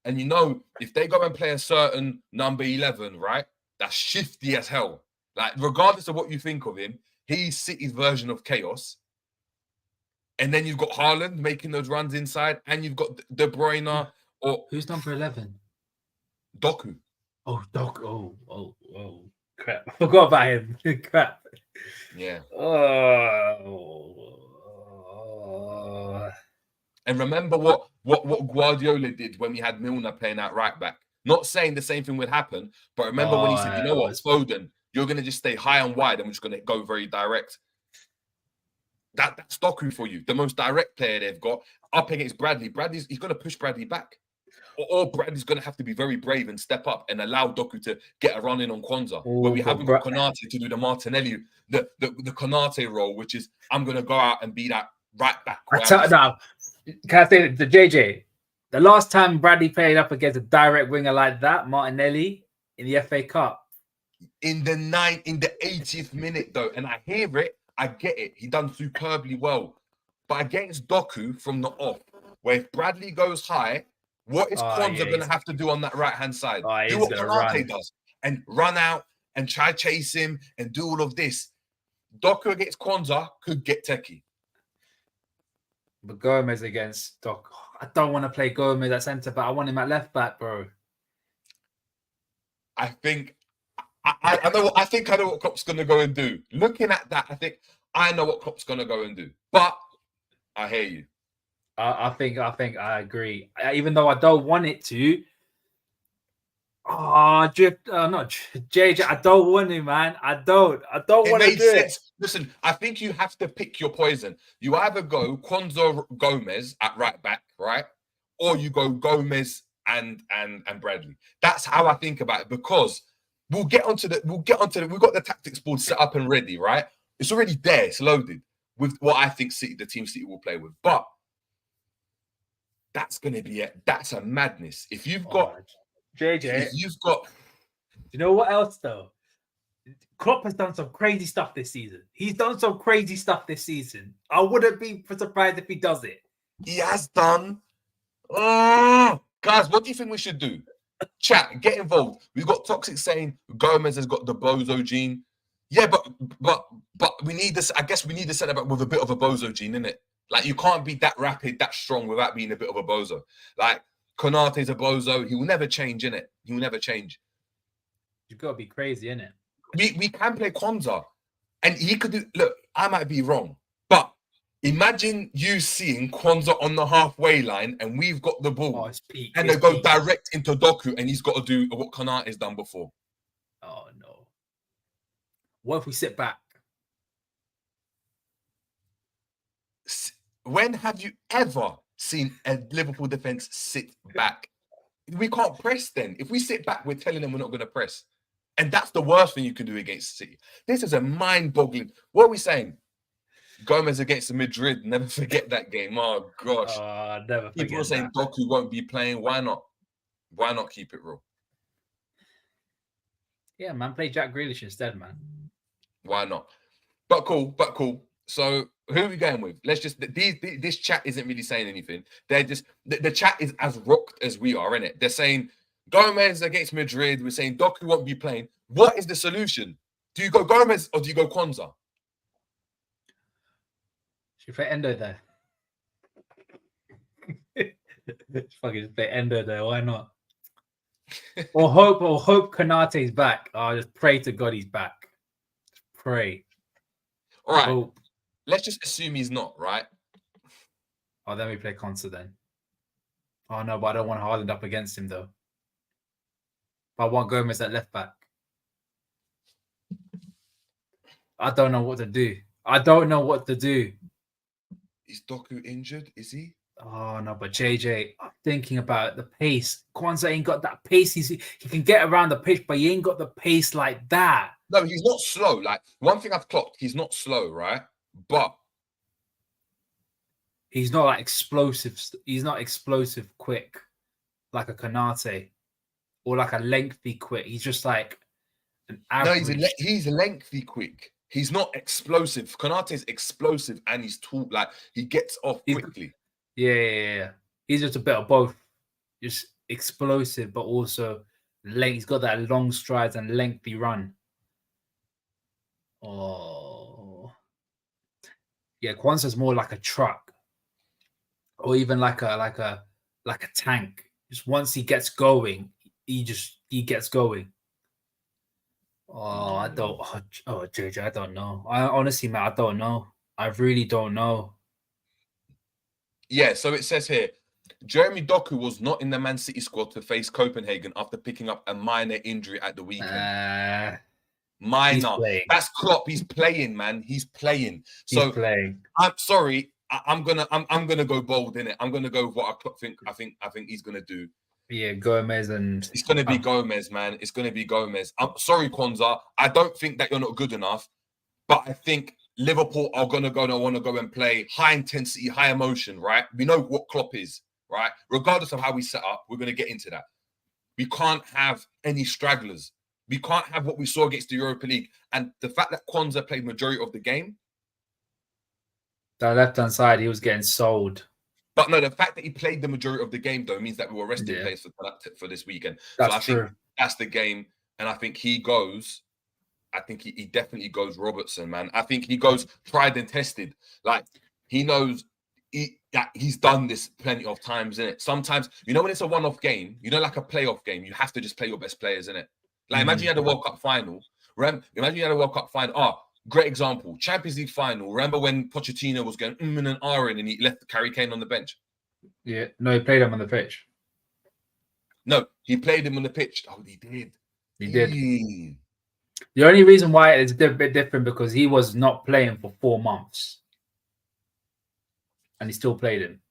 Speaker 3: And you know if they go and play a certain number 11, right, that's shifty as hell. Like regardless of what you think of him, he's City's version of chaos. And then you've got Haaland making those runs inside, and you've got De Bruyne or
Speaker 4: who's number 11?
Speaker 3: Doku.
Speaker 4: Oh, Doc. Oh, crap! I forgot about him. Crap.
Speaker 3: Yeah.
Speaker 4: Oh.
Speaker 3: And remember what Guardiola did when we had Milner playing at right back. Not saying the same thing would happen, but remember when he said, "You know what, Foden, you're going to just stay high and wide, and we're just going to go very direct." That's Doku for you, the most direct player they've got up against Bradley. He's going to push Bradley back, or Bradley's going to have to be very brave and step up and allow Doku to get a run in on Kwanzaa, where we haven't got Konate to do the Martinelli, the Konate role, which is I'm going to go out and be that right back.
Speaker 4: Now, can I say the JJ? The last time Bradley played up against a direct winger like that, Martinelli, in the FA Cup,
Speaker 3: in the 80th minute though, and I hear it. I get it. He done superbly well. But against Doku from the off, where if Bradley goes high, what is Kwanzaa going to have to do on that right-hand side? Do what Konate does and run out and try chase him and do all of this. Doku against Kwanzaa could get techie.
Speaker 4: But Gomez against Doc. I don't want to play Gomez at centre back. I want him at left back, bro.
Speaker 3: I think I know what Klopp's going to go and do. Looking at that, I know what Klopp's going to go and do. But I hear you.
Speaker 4: I think I agree. Even though I don't want it to. Not JJ. I don't want it, man. I don't want to do it.
Speaker 3: Listen, I think you have to pick your poison. You either go Kwanzaa Gomez at right back, right, or you go Gomez and Bradley. That's how I think about it, because we'll get onto the. We've got the tactics board set up and ready, right? It's already there. It's loaded with what I think the team City will play with. But that's going to be it. That's a madness. If you've got
Speaker 4: JJ,
Speaker 3: you
Speaker 4: know what else though? Klopp has done some crazy stuff this season. He's done some crazy stuff this season. I wouldn't be surprised if he does it.
Speaker 3: He has done. Guys, what do you think we should do? Chat, get involved. We've got Toxic saying Gomez has got the bozo gene. Yeah, but we need this. I guess we need to set up with a bit of a bozo gene, innit? Like you can't be that rapid, that strong without being a bit of a bozo. Like Konate's a bozo. He will never change, innit? He will never change.
Speaker 4: You've got to be crazy, innit?
Speaker 3: We can play Kwanzaa, and he could do. Look, I might be wrong, but imagine you seeing Kwanzaa on the halfway line, and we've got the ball, and they go direct into Doku, and he's got to do what Konate has done before.
Speaker 4: Oh no! What if we sit back?
Speaker 3: When have you ever seen a Liverpool defense sit back? We can't press then. If we sit back, we're telling them we're not going to press. And that's the worst thing you can do against City. This is a mind-boggling. What are we saying? Gomez against Madrid. Never forget that game. Oh, gosh.
Speaker 4: Never forget.
Speaker 3: People are saying Doku won't be playing. Why not? Why not keep it real?
Speaker 4: Yeah, man. Play Jack Grealish instead, man.
Speaker 3: Why not? But cool. So who are we going with? Let's just this chat isn't really saying anything. They're just the chat is as rocked as we are, innit? They're saying Gomez against Madrid. We're saying Doku won't be playing. What is the solution? Do you go Gomez or do you go Kwanzaa?
Speaker 4: Should play Endo there. Fucking play Endo there. Why not? or hope Konate's back. Oh, just pray to God he's back. Just pray.
Speaker 3: All right. Hope. Let's just assume he's not, right?
Speaker 4: Oh, then we play Konsa then. Oh no, but I don't want Haaland up against him though. I want Gomez at left back. I don't know what to do.
Speaker 3: Is Doku injured? Is he?
Speaker 4: Oh no, but JJ, I'm thinking about the pace. Kwanzaa ain't got that pace. He can get around the pitch, but he ain't got the pace like that.
Speaker 3: No, he's not slow. Like, one thing I've clocked, he's not slow, right? But
Speaker 4: he's not like explosive. He's not explosive quick like a Kanate or like a lengthy quick. He's just like an average.
Speaker 3: no, he's lengthy quick. He's not explosive. Konate is explosive and he's tall. Like, he gets off quickly.
Speaker 4: Yeah. He's just a bit of both. Just explosive, but also length. He's got that long strides and lengthy run. Oh, yeah. Kwanzaa's more like a truck, or even like a tank. Just once he gets going, he gets going. Oh, I don't. Oh, JJ, I don't know. I honestly, man, I don't know. I really don't know.
Speaker 3: Yeah, so it says here, Jeremy Doku was not in the Man City squad to face Copenhagen after picking up a minor injury at the weekend. Minor. That's Klopp. He's playing, man. He's playing. So
Speaker 4: he's playing.
Speaker 3: I'm sorry. I'm gonna go bold in it. I'm gonna go with what I think he's gonna do.
Speaker 4: Yeah, Gomez and
Speaker 3: it's gonna be Gomez, man. It's gonna be Gomez. I'm sorry, Kwanzaa. I don't think that you're not good enough, but I think Liverpool are gonna want to go and play high intensity, high emotion, right? We know what Klopp is, right? Regardless of how we set up, we're gonna get into that. We can't have any stragglers. We can't have what we saw against the Europa League. And the fact that Kwanzaa played majority of the game.
Speaker 4: That left-hand side, he was getting sold.
Speaker 3: But no, the fact that he played the majority of the game, though, means that we were resting players for this weekend.
Speaker 4: That's
Speaker 3: so I
Speaker 4: true.
Speaker 3: think that's the game. And I think he goes, I think he definitely goes Robertson, man. I think he goes tried and tested. Like, he knows he's done this plenty of times, innit? Sometimes, you know, when it's a one-off game, you know, like a playoff game, you have to just play your best players, innit? Like, imagine you had a World Cup final. Imagine you had a World Cup final. Oh, great example. Champions League final. Remember when Pochettino was going and ahhing and he left Harry Kane on the bench?
Speaker 4: Yeah. No, he played him on the pitch.
Speaker 3: No, he played him on the pitch. Oh, he did.
Speaker 4: He did. The only reason why it's a bit different because he was not playing for 4 months. And he still played him.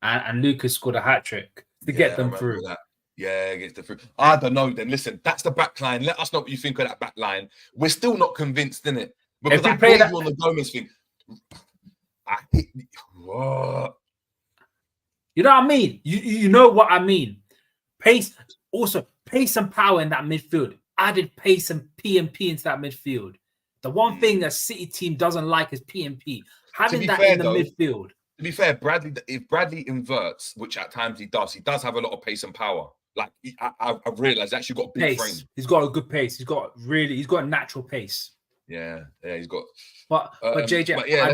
Speaker 4: And Lucas scored a hat-trick to get them through.
Speaker 3: That. Yeah, against the fruit. I don't know. Then listen, that's the back line. Let us know what you think of that back line. We're still not convinced, in it, because I played you on the Gomez thing. What?
Speaker 4: You know what I mean? You know what I mean? Pace, also pace and power in that midfield. Added pace and P&P into that midfield. The one thing that City team doesn't like is P&P. Having that in the midfield.
Speaker 3: To be fair, if Bradley inverts, which at times he does have a lot of pace and power. Like, I've realized he's actually got a big frame.
Speaker 4: He's got a good pace. He's got a natural pace.
Speaker 3: Yeah, he's got.
Speaker 4: But JJ,
Speaker 3: but yeah,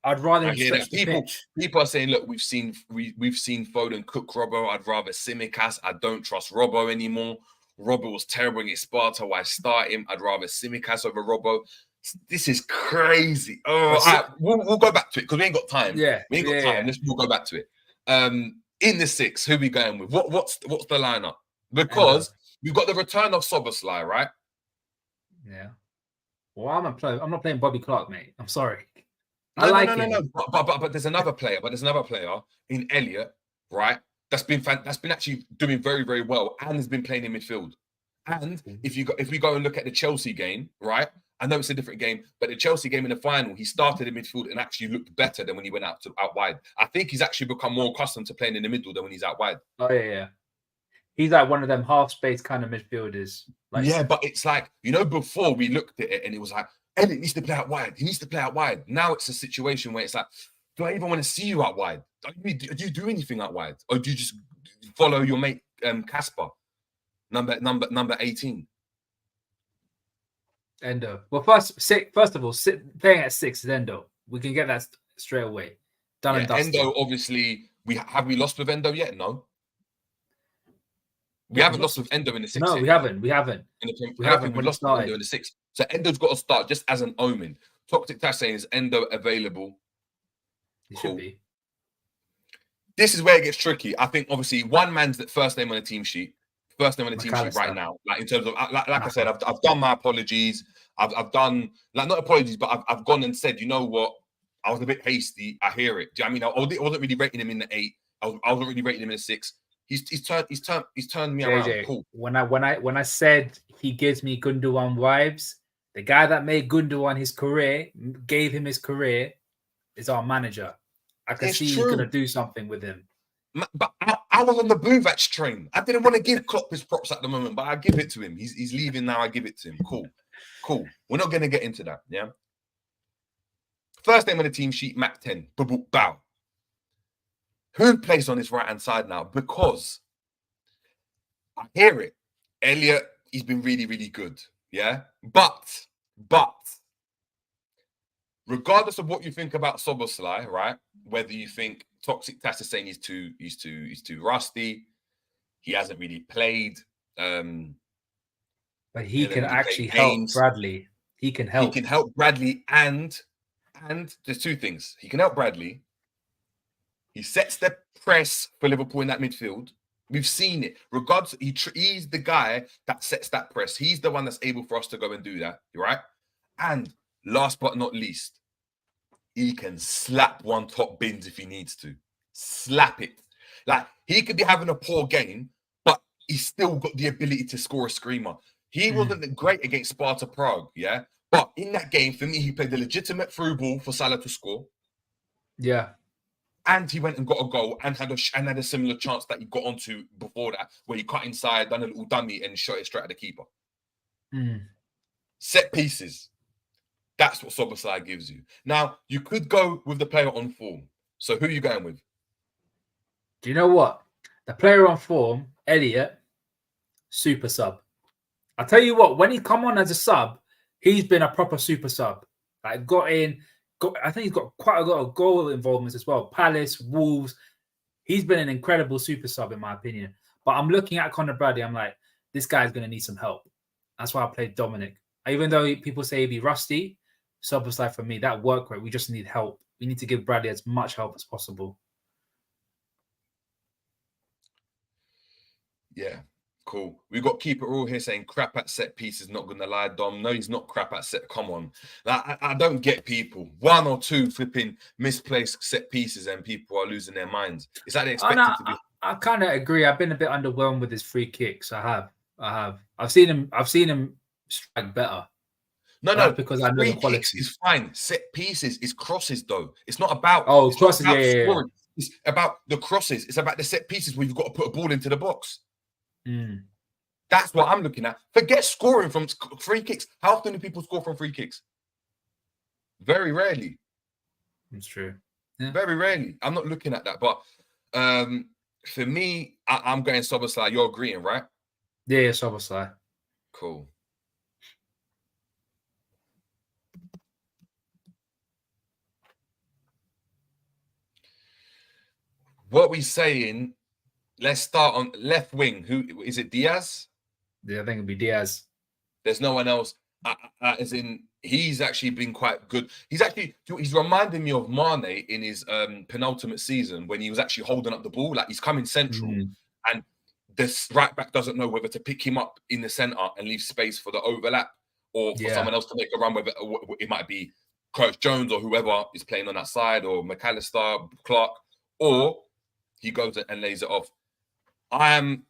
Speaker 4: I'd rather him stretch the pitch.
Speaker 3: People are saying, look, we've seen Foden cook Robbo. I'd rather Tsimikas. I don't trust Robbo anymore. Robbo was terrible against Sparta. Why start him? I'd rather Tsimikas over Robbo. This is crazy. Oh, we'll go back to it because we ain't got time.
Speaker 4: Yeah,
Speaker 3: we ain't got time. We'll go back to it. In the 6, who are we going with? What's the lineup? Because we've got the return of Szoboszlai, right?
Speaker 4: Yeah. Well, I'm not playing Bobby Clark, mate. I'm sorry.
Speaker 3: No. But there's another player. In Elliot, right? That's been actually doing very, very well and has been playing in midfield. And if we go and look at the Chelsea game, right? I know it's a different game, but the Chelsea game in the final, he started in midfield and actually looked better than when he went out wide. I think he's actually become more accustomed to playing in the middle than when he's out wide.
Speaker 4: Oh, yeah. He's like one of them half-space kind of midfielders. Like,
Speaker 3: yeah, but it's like, you know, before we looked at it and it was like, Elliot needs to play out wide. He needs to play out wide. Now it's a situation where it's like, do I even want to see you out wide? Do you do anything out wide? Or do you just follow your mate, Casper, number 18?
Speaker 4: Endo. Well, first of all, playing at 6 is Endo. We can get that straight away. Done and dusted.
Speaker 3: Endo, obviously, have we lost with Endo yet? No. We haven't lost with Endo in the 6.
Speaker 4: No, we haven't. We haven't.
Speaker 3: We lost with Endo in the 6. So Endo's got to start just as an omen. Toxic Tash saying, is Endo available?
Speaker 4: He should be.
Speaker 3: This is where it gets tricky. I think, obviously, one man's the first name on the team sheet. First name on the team sheet right now. Like, in terms of, like I said, I've done my apologies. I've done, like, not apologies, but I've gone and said, you know what? I was a bit hasty. I hear it. Do you know what I mean? I wasn't really rating him in the 8. I wasn't really rating him in the 6. He's turned me around.
Speaker 4: JJ,
Speaker 3: Cool.
Speaker 4: when I said he gives me Gundogan vibes, the guy that made Gundogan his career, gave him his career, is our manager. I can see he's gonna do something with him.
Speaker 3: But I was on the Buvac train. I didn't want to give Klopp his props at the moment, but I give it to him. He's leaving now. I give it to him. Cool. We're not gonna get into that. Yeah. First name on the team sheet, Mac 10. Bow. Who plays on his right-hand side now? Because I hear it. Elliot, he's been really, really good. Yeah. But regardless of what you think about Szoboszlai, right? Whether you think Toxic Tass is saying he's too rusty, he hasn't really played.
Speaker 4: But he can actually help Bradley. He can help.
Speaker 3: He can help Bradley, and there's two things. He can help Bradley. He sets the press for Liverpool in that midfield. We've seen it. Regardless, he's the guy that sets that press. He's the one that's able for us to go and do that, right? And last but not least, he can slap one top bins if he needs to. Slap it. Like, he could be having a poor game, but he's still got the ability to score a screamer. He wasn't great against Sparta Prague, yeah? But in that game, for me, he played the legitimate through ball for Salah to score.
Speaker 4: Yeah.
Speaker 3: And he went and got a goal and had a similar chance that he got onto before that, where he cut inside, done a little dummy, and shot it straight at the keeper. Set pieces. That's what Szoboszlai gives you. Now, you could go with the player on form. So who are you going with?
Speaker 4: Do you know what? The player on form, Elliot, super sub. I'll tell you what, when he come on as a sub, he's been a proper super sub. Like, I think he's got quite a lot of goal involvements as well. Palace, Wolves. He's been an incredible super sub, in my opinion. But I'm looking at Conor Bradley. I'm like, this guy's going to need some help. That's why I played Dominic. Even though people say he'd be rusty, Szoboszlai, for me, that work rate, we just need help. We need to give Bradley as much help as possible.
Speaker 3: Yeah. Cool. We got Keeper all here saying crap at set pieces. Not gonna lie, Dom. No, he's not crap at set. Come on, I don't get people. One or two flipping misplaced set pieces, and people are losing their minds. Is that they expect him to be?
Speaker 4: I kind of agree. I've been a bit underwhelmed with his free kicks. I have. I've seen him strike better.
Speaker 3: No,
Speaker 4: because I know the quality.
Speaker 3: Kicks is fine. Set pieces is crosses though. It's not about
Speaker 4: crosses. Yeah.
Speaker 3: It's about the crosses. It's about the set pieces where you've got to put a ball into the box. That's what I'm looking at. Forget scoring from free kicks. How often do people score from free kicks? Very rarely.
Speaker 4: That's true. Yeah.
Speaker 3: Very rarely. I'm not looking at that. But for me, I'm going Szoboszlai. You're agreeing, right?
Speaker 4: Yeah, Szoboszlai.
Speaker 3: Cool. What we saying? Let's start on left wing. Who is it? Diaz?
Speaker 4: Yeah, I think it'd be Diaz.
Speaker 3: There's no one else. As in, he's actually been quite good. He's reminding me of Mane in his penultimate season when he was actually holding up the ball. Like, he's coming central, and this right back doesn't know whether to pick him up in the centre and leave space for the overlap, or for someone else to make a run. Whether it might be Curtis Jones or whoever is playing on that side, or McAllister, Clark, or he goes and lays it off. I've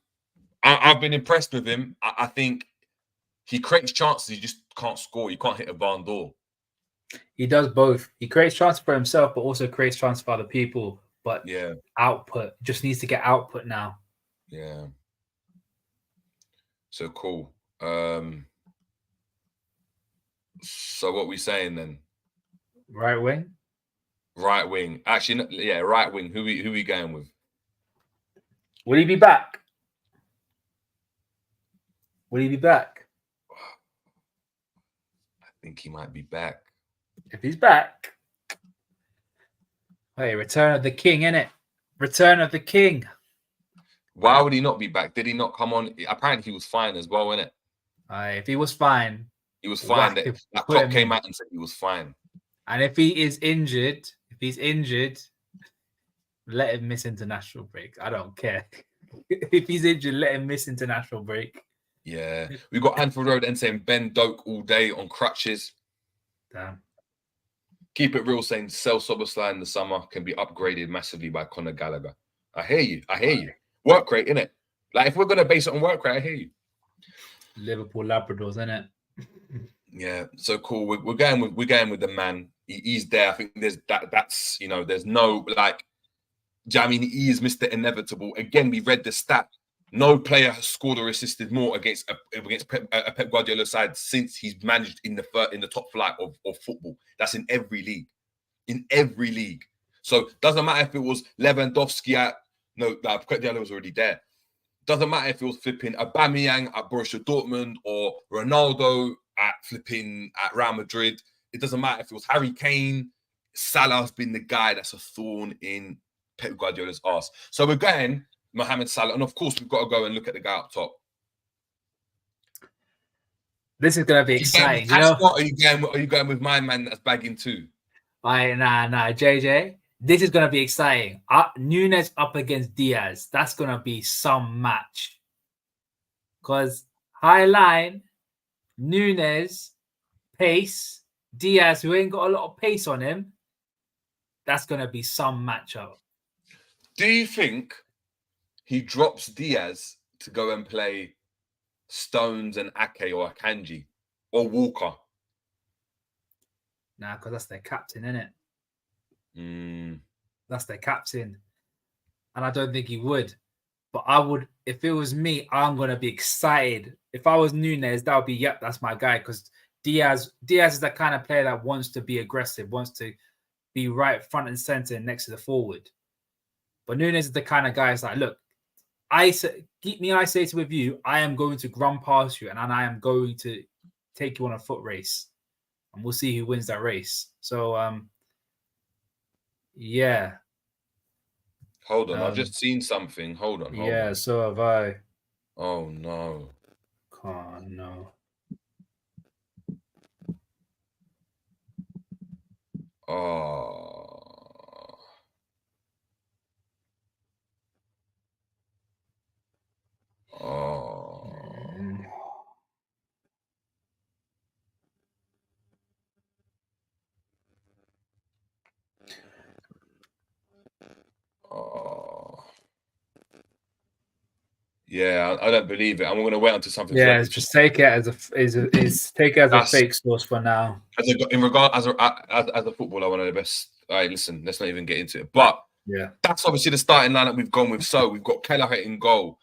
Speaker 3: been impressed with him. I think he creates chances. He just can't score. You can't hit a barn door.
Speaker 4: He does both. He creates chances for himself, but also creates chances for other people. But output just needs to get output now.
Speaker 3: Yeah. So cool. So what we saying then?
Speaker 4: Right wing.
Speaker 3: Right wing. Actually, yeah, right wing. Who we going with?
Speaker 4: Will he be back? Will he be back?
Speaker 3: I think he might be back.
Speaker 4: If he's back, hey, return of the king, innit? Return of the king.
Speaker 3: Why would he not be back? Did he not come on? Apparently, he was fine as well, innit?
Speaker 4: If he was fine,
Speaker 3: he was fine. That Klopp came out and said he was fine.
Speaker 4: And if he's injured, let him miss international break. I don't care. If he's injured, let him miss international break.
Speaker 3: Yeah. We got Anfield Road and saying Ben Doak all day on crutches.
Speaker 4: Damn.
Speaker 3: Keep it real saying sell Soboslai in the summer can be upgraded massively by Conor Gallagher. I hear you. I hear you. Work rate, innit? Like, if we're going to base it on work rate, I hear you.
Speaker 4: Liverpool Labradors, innit?
Speaker 3: Yeah, so cool. We're going with the man. He's there. I think that's there's no like. Do you know what I mean, he is Mr. Inevitable. Again, we read the stat. No player has scored or assisted more against Pep Guardiola side since he's managed in the top flight of football. That's in every league. In every league. So doesn't matter if it was Lewandowski Pep Guardiola was already there. Doesn't matter if it was flipping Aubameyang at Borussia Dortmund or Ronaldo at Real Madrid. It doesn't matter if it was Harry Kane. Salah's been the guy that's a thorn in Pep Guardiola's arse. So we're going Mohamed Salah, and of course we've got to go and look at the guy up top.
Speaker 4: This is going to be exciting.
Speaker 3: Are you going with my man that's bagging too?
Speaker 4: Nah, JJ. This is going to be exciting. Nunes up against Diaz. That's going to be some match. Because high line, Nunes, pace, Diaz, who ain't got a lot of pace on him. That's going to be some matchup.
Speaker 3: Do you think he drops Diaz to go and play Stones and Ake or Akanji or Walker?
Speaker 4: Nah, because that's their captain, isn't it? That's their captain. And I don't think he would. But I would, if it was me, I'm going to be excited. If I was Nunes, that would be, yep, that's my guy. Because Diaz is the kind of player that wants to be aggressive, wants to be right front and center next to the forward. But Nunes is the kind of guy that's like, look, keep me isolated with you. I am going to run past you and I am going to take you on a foot race. And we'll see who wins that race. So, yeah.
Speaker 3: Hold on, I've just seen something. Hold on.
Speaker 4: Yeah, so have I.
Speaker 3: Oh, no.
Speaker 4: Oh, no.
Speaker 3: Oh. Oh. Oh. Yeah, I don't believe it. I'm going to wait until something.
Speaker 4: Yeah, just take it as a fake source for now.
Speaker 3: As a footballer, one of the best. All right, listen, let's not even get into it. But
Speaker 4: yeah,
Speaker 3: that's obviously the starting lineup we've gone with. So we've got Kelleher in goal,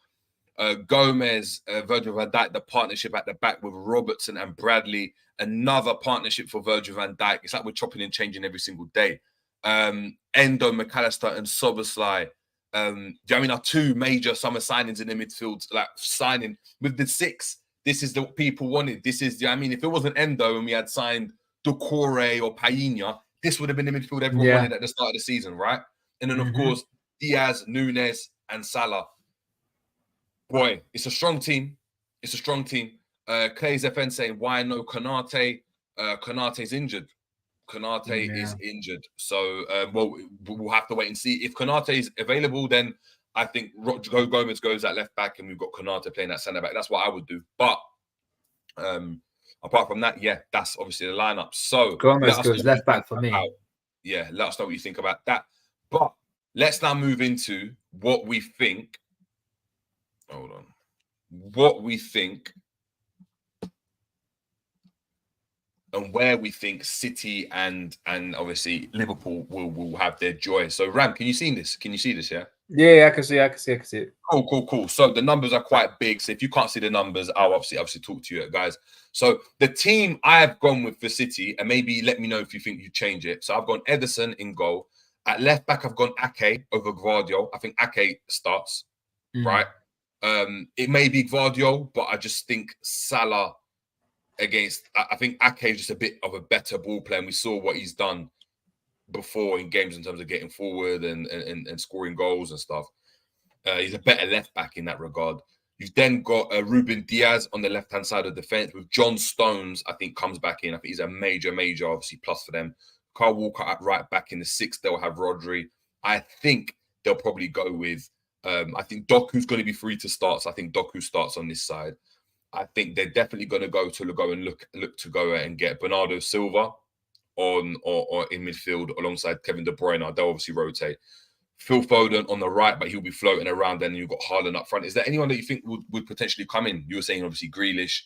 Speaker 3: Gomez, Virgil van Dijk, the partnership at the back with Robertson and Bradley. Another partnership for Virgil van Dijk. It's like we're chopping and changing every single day. Endo, McAllister, and Soboslai. Do you know what I mean? Our two major summer signings in the midfield, like signing with the six. This is what people wanted. This is, you know what I mean? If it wasn't Endo and we had signed Doucouré or Painha, this would have been the midfield everyone wanted at the start of the season, right? And then, of course, Diaz, Nunes, and Salah. Boy, it's a strong team. It's a strong team. Clay's FN saying, why no Konate? Konate's injured. Konate is injured. So, we'll have to wait and see. If Konate is available, then I think Gomez goes at left back and we've got Konate playing at centre back. That's what I would do. But apart from that, yeah, that's obviously the lineup. So
Speaker 4: Gomez goes left back for me.
Speaker 3: Yeah, let us know what you think about that. But let's now move into what we think. Hold on. What we think and where we think City and obviously Liverpool will have their joy. So Ram, can you see this? Can you see this? Yeah.
Speaker 4: Yeah, I can see it.
Speaker 3: Cool. So the numbers are quite big. So if you can't see the numbers, I'll obviously talk to you guys. So the team I've gone with for City, and maybe let me know if you think you change it. So I've gone Ederson in goal. At left back, I've gone Ake over Gvardiol. I think Ake starts, right? It may be Gvardiol, but I just think Salah against. I think Ake is just a bit of a better ball player. And we saw what he's done before in games in terms of getting forward and scoring goals and stuff. He's a better left back in that regard. You've then got Ruben Diaz on the left-hand side of the defence with John Stones, I think, comes back in. I think he's a major, obviously, plus for them. Kyle Walker at right back in the sixth. They'll have Rodri. I think they'll probably go with, I think Doku's going to be free to start. So I think Doku starts on this side. I think they're definitely going to go and look to go and get Bernardo Silva or in midfield alongside Kevin De Bruyne. They'll obviously rotate. Phil Foden on the right, but he'll be floating around. Then you've got Haaland up front. Is there anyone that you think would potentially come in? You were saying obviously Grealish.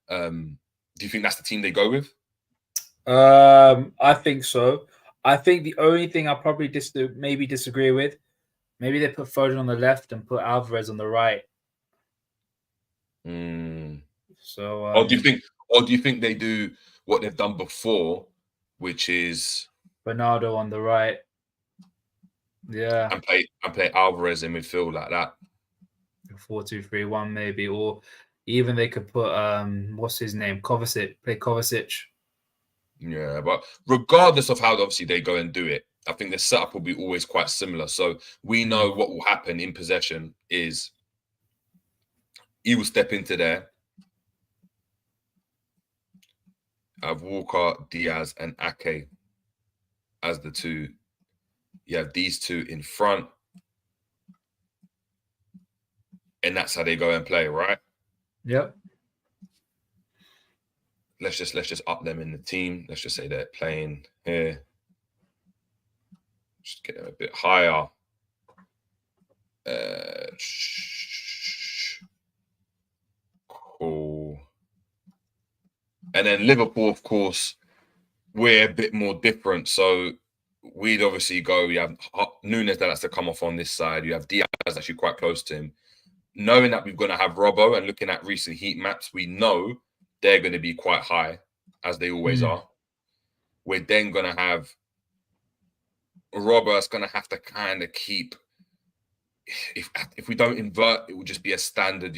Speaker 3: Do you think that's the team they go with?
Speaker 4: I think so. I think the only thing I probably maybe disagree with, maybe they put Foden on the left and put Alvarez on the right. So,
Speaker 3: or do you think they do what they've done before, which is
Speaker 4: Bernardo on the right? Yeah,
Speaker 3: and play Alvarez in midfield like that.
Speaker 4: 4-2-3-1 maybe, or even they could put what's his name, Kovacic. Play Kovacic.
Speaker 3: Yeah, but regardless of how obviously they go and do it, I think the setup will be always quite similar. So we know what will happen in possession is he will step into there. Have Walker, Diaz, and Ake as the two. You have these two in front. And that's how they go and play, right?
Speaker 4: Yep.
Speaker 3: Let's just up them in the team. Let's just say they're playing here. Just get them a bit higher. Cool. And then Liverpool, of course, we're a bit more different. So we'd obviously go. You have Nunes that has to come off on this side. You have Diaz actually quite close to him. Knowing that we're going to have Robbo and looking at recent heat maps, we know they're going to be quite high, as they always are. We're then going to have Robbo that's going to have to kind of keep. If we don't invert, it will just be a standard,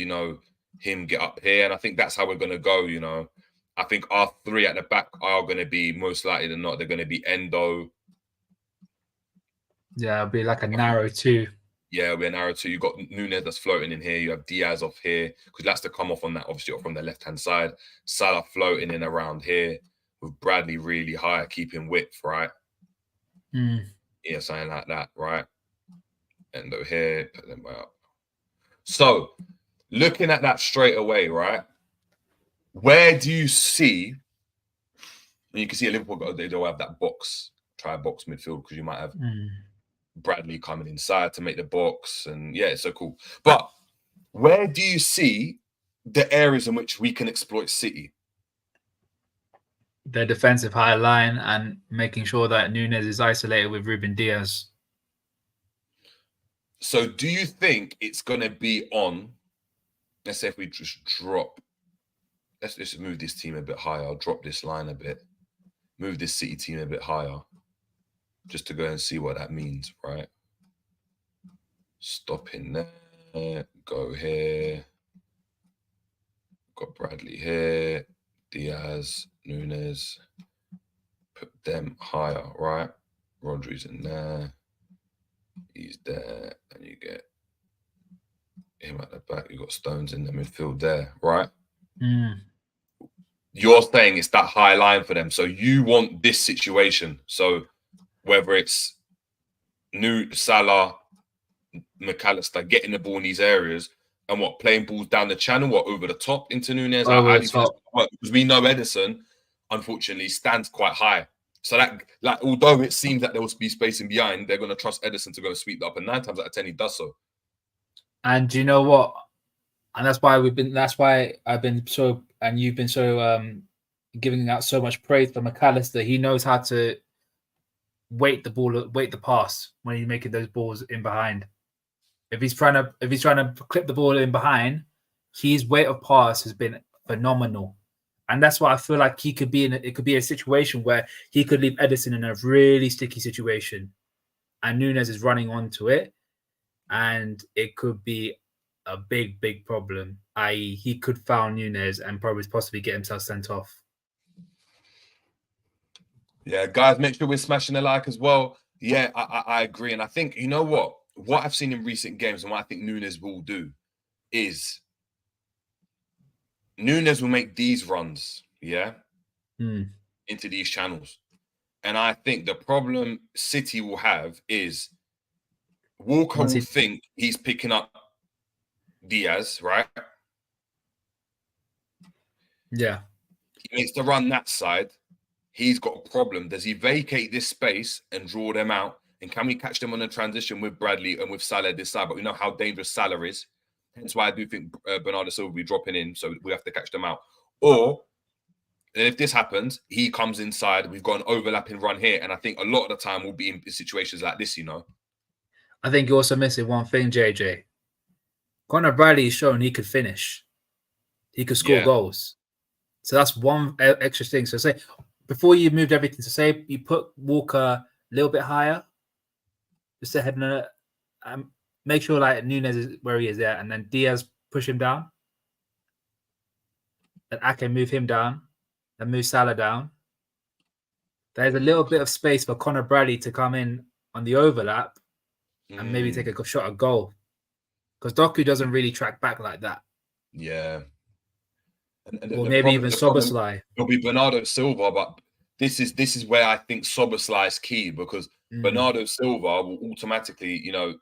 Speaker 3: him get up here. And I think that's how we're going to go, I think our three at the back are going to be, most likely than not, they're going to be Endo.
Speaker 4: Yeah, it'll be like a narrow two.
Speaker 3: Yeah, it'll be a narrow two. You've got Nunes that's floating in here. You have Diaz off here because that's to come off on that, obviously, from the left-hand side. Salah floating in around here with Bradley really high, keeping width, right? Yeah, something like that, right? Endo here, put them up. So, looking at that straight away, right? Where do you see? You can see a Liverpool, they don't have that box, try box midfield because you might have Bradley coming inside to make the box, and yeah, it's so cool. But where do you see the areas in which we can exploit City?
Speaker 4: Their defensive high line and making sure that Nunes is isolated with Ruben Diaz.
Speaker 3: So do you think it's going to be on, let's say if we just drop, let's just move this team a bit higher. I'll drop this line a bit, move this City team a bit higher, just to go and see what that means, right? Stop in there, go here. Got Bradley here, Diaz, Nunes. Put them higher, right? Rodri's in there. He's there, and you get him at the back. You got Stones in the midfield there, right? You're saying it's that high line for them, so you want this situation. So whether it's Salah, McAllister getting the ball in these areas, and playing balls down the channel or over the top into Nunes. Because we know Ederson, unfortunately, stands quite high. So that, although it seems that there will be spacing behind, they're going to trust Ederson to go and sweep that up, and 9 times out of 10 he does so. And
Speaker 4: do you know what? And that's why I've been so, and you've been so giving out so much praise for McAllister. He knows how to wait the pass when he's making those balls in behind. If he's trying to clip the ball in behind, his weight of pass has been phenomenal. And that's why I feel like he could be it could be a situation where he could leave Ederson in a really sticky situation, and Nunes is running onto it, and it could be a big, big problem. I.e., he could foul Nunes and possibly get himself sent off.
Speaker 3: Yeah, guys, make sure we're smashing the like as well. Yeah, I agree. And I think, you know what I've seen in recent games and what I think Nunes will do is Nunes will make these runs, into these channels. And I think the problem City will have is Walker will think he's picking up Diaz, right?
Speaker 4: Yeah.
Speaker 3: He needs to run that side. he's got a problem. Does he vacate this space and draw them out? And can we catch them on a transition with Bradley and with Salah this side? But we know how dangerous Salah is. Hence why I do think Bernardo Silva will be dropping in. So we have to catch them out. Or if this happens, he comes inside. We've got an overlapping run here. And I think a lot of the time we'll be in situations like this, you know.
Speaker 4: I think you're also missing one thing, JJ. Conor Bradley has shown he could finish. He could score goals. So that's one extra thing. So say, before you moved everything, so say you put Walker a little bit higher, just ahead and make sure like Nunes is where he is there, and then Diaz push him down. And Ake move him down, and move Salah down. There's a little bit of space for Conor Bradley to come in on the overlap and maybe take a shot at goal. Because Doku doesn't really track back like that.
Speaker 3: Yeah.
Speaker 4: Or maybe even Szoboszlai.
Speaker 3: It'll be Bernardo Silva, but this is where I think Szoboszlai is key, because Bernardo Silva will automatically, you know,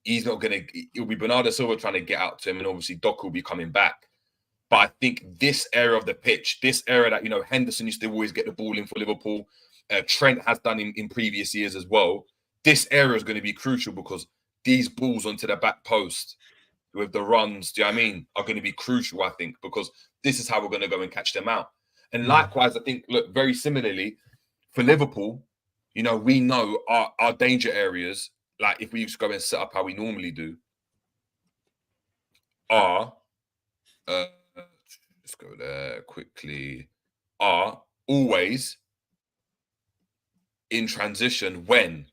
Speaker 3: he's not going to. It'll be Bernardo Silva trying to get out to him, and obviously Doku will be coming back. But I think this area of the pitch, this area that, you know, Henderson used to always get the ball in for Liverpool, Trent has done in previous years as well. This area is going to be crucial, because these balls onto the back post with the runs, do you know what I mean, are going to be crucial, I think, because this is how we're going to go and catch them out. And likewise, I think, look, very similarly, for Liverpool, you know, we know our danger areas, like if we just go and set up how we normally do, are, let's go there quickly, are always in transition when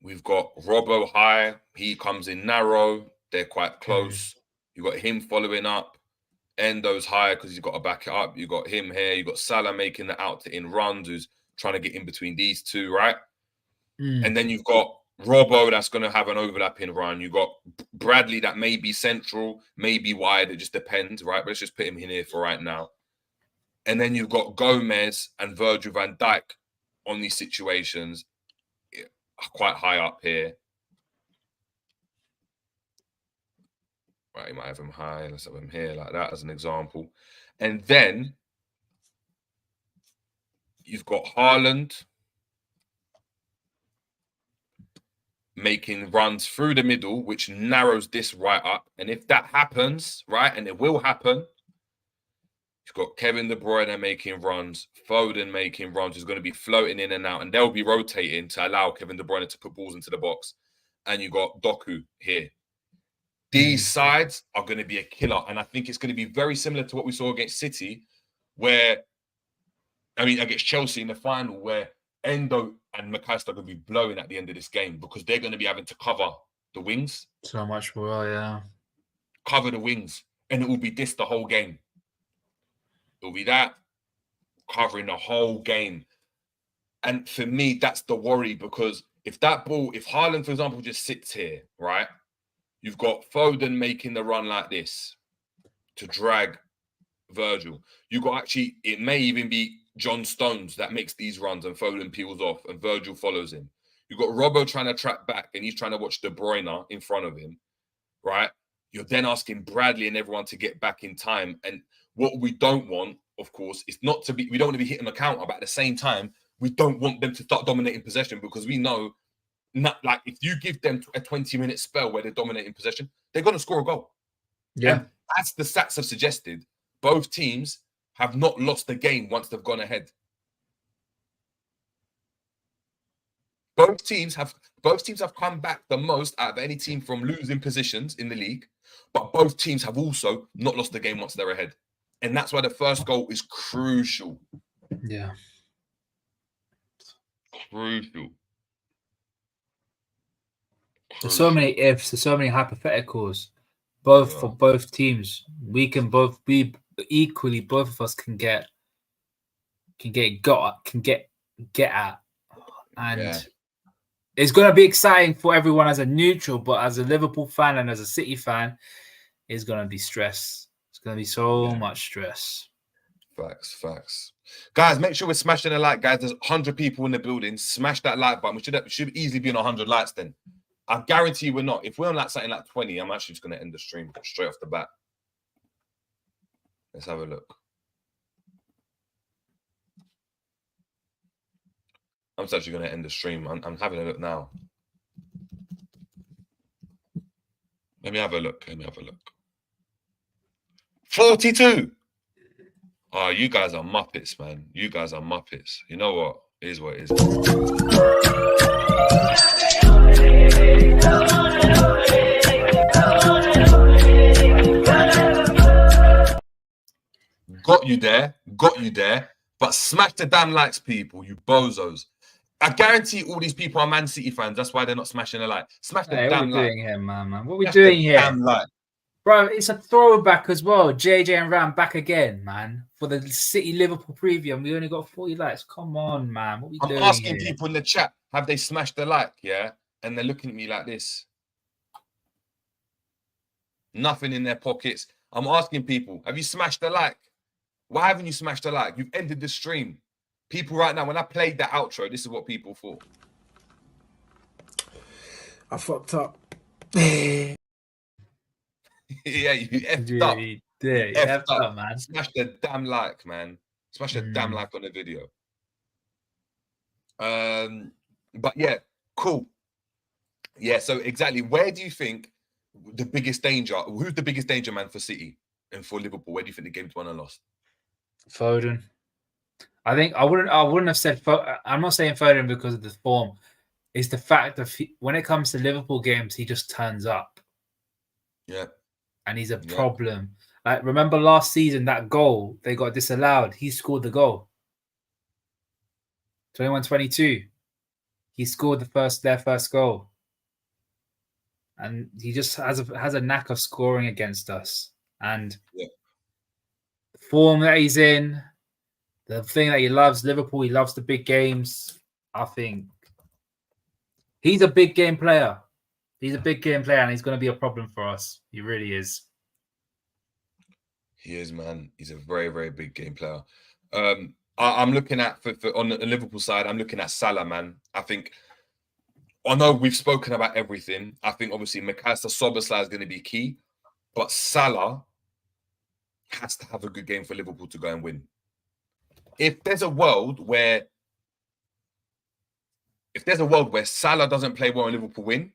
Speaker 3: we've got Robbo high, he comes in narrow, they're quite close. You got him following up. Endo's high because he's got to back it up. You got him here. You got Salah making the out to in runs, who's trying to get in between these two, right? And then you've got Robbo that's going to have an overlapping run. You got Bradley that may be central, maybe wide. It just depends, right? But let's just put him in here for right now. And then you've got Gomez and Virgil van Dijk on these situations, quite high up here. Right, you might have him high. Let's have him here like that as an example. And then you've got Haaland making runs through the middle, which narrows this right up. And if that happens, right, and it will happen, you've got Kevin De Bruyne making runs, Foden making runs, who's going to be floating in and out, and they'll be rotating to allow Kevin De Bruyne to put balls into the box. And you've got Doku here. These sides are going to be a killer. And I think it's going to be very similar to what we saw against City, where, I mean, against Chelsea in the final, where Endo and McAllister are going to be blowing at the end of this game, because they're going to be having to cover the wings.
Speaker 4: So much more, yeah.
Speaker 3: Cover the wings. And it will be this the whole game. It will be that, covering the whole game. And for me, that's the worry, because if that ball, if Haaland, for example, just sits here, right? You've got Foden making the run like this to drag Virgil. You've got actually, it may even be John Stones that makes these runs and Foden peels off and Virgil follows him. You've got Robbo trying to track back and he's trying to watch De Bruyne in front of him, right? You're then asking Bradley and everyone to get back in time. And what we don't want, of course, is not to be, we don't want to be hitting the counter, but at the same time, we don't want them to start dominating possession, because we know, not like, if you give them a 20-minute spell where they're dominating possession, they're going to score a goal.
Speaker 4: Yeah.
Speaker 3: And as the stats have suggested, both teams have not lost the game once they've gone ahead. Both teams have come back the most out of any team from losing positions in the league, but both teams have also not lost the game once they're ahead. And that's why the first goal is crucial.
Speaker 4: Yeah.
Speaker 3: Crucial.
Speaker 4: There's so many ifs, there's so many hypotheticals, both for both teams. We can both be equally, both of us can get at. And it's gonna be exciting for everyone as a neutral, but as a Liverpool fan and as a City fan, it's gonna be stress. It's gonna be so much stress.
Speaker 3: Facts. Guys, make sure we're smashing the like, guys. There's 100 people in the building. Smash that like button. We should easily be on 100 likes then. I guarantee we're not. If we're on like something like 20, I'm actually just going to end the stream straight off the bat. Let's have a look. I'm actually going to end the stream. I'm having a look now. Let me have a look. 42. Oh, you guys are Muppets, man. You guys are Muppets. You know what? It is what it is. Got you there. But smash the damn likes, people, you bozos. I guarantee all these people are Man City fans. That's why they're not smashing a like. Smash the damn like.
Speaker 4: What are we doing here, man? What are we doing here?
Speaker 3: Damn like.
Speaker 4: Bro, it's a throwback as well. JJ and Ram back again, man, for the City Liverpool preview, and we only got 40 likes. Come on, man. What are we doing?
Speaker 3: I'm asking people in the chat, have they smashed the like? Yeah. And they're looking at me like this. Nothing in their pockets. I'm asking people, have you smashed the like? Why haven't you smashed the like? You've ended the stream. People right now, when I played the outro, this is what people thought.
Speaker 1: I fucked up.
Speaker 3: Yeah, you effed up.
Speaker 4: You effed up, man.
Speaker 3: Smash the damn like, man. Smash the damn like on the video. But yeah, cool. Yeah, so exactly. Where do you think the biggest danger? Who's the biggest danger man for City and for Liverpool? Where do you think the game's won and lost?
Speaker 4: Foden. I think I wouldn't have said. I'm not saying Foden because of the form. It's the fact that when it comes to Liverpool games, he just turns up.
Speaker 3: Yeah.
Speaker 4: And he's a problem. Like, remember last season, that goal, they got disallowed. He scored the goal. 21-22. He scored their first goal. And he just has a knack of scoring against us. And the form that he's in, the thing that he loves, Liverpool, he loves the big games. I think he's a big game player. He's a big game player, and he's going to be a problem for us. He really is.
Speaker 3: He is, man. He's a very, very big game player. I'm looking at for on the Liverpool side. I'm looking at Salah, man. I know we've spoken about everything. I think obviously Mikasa Soboslai is going to be key, but Salah has to have a good game for Liverpool to go and win. If there's a world where Salah doesn't play well and Liverpool win,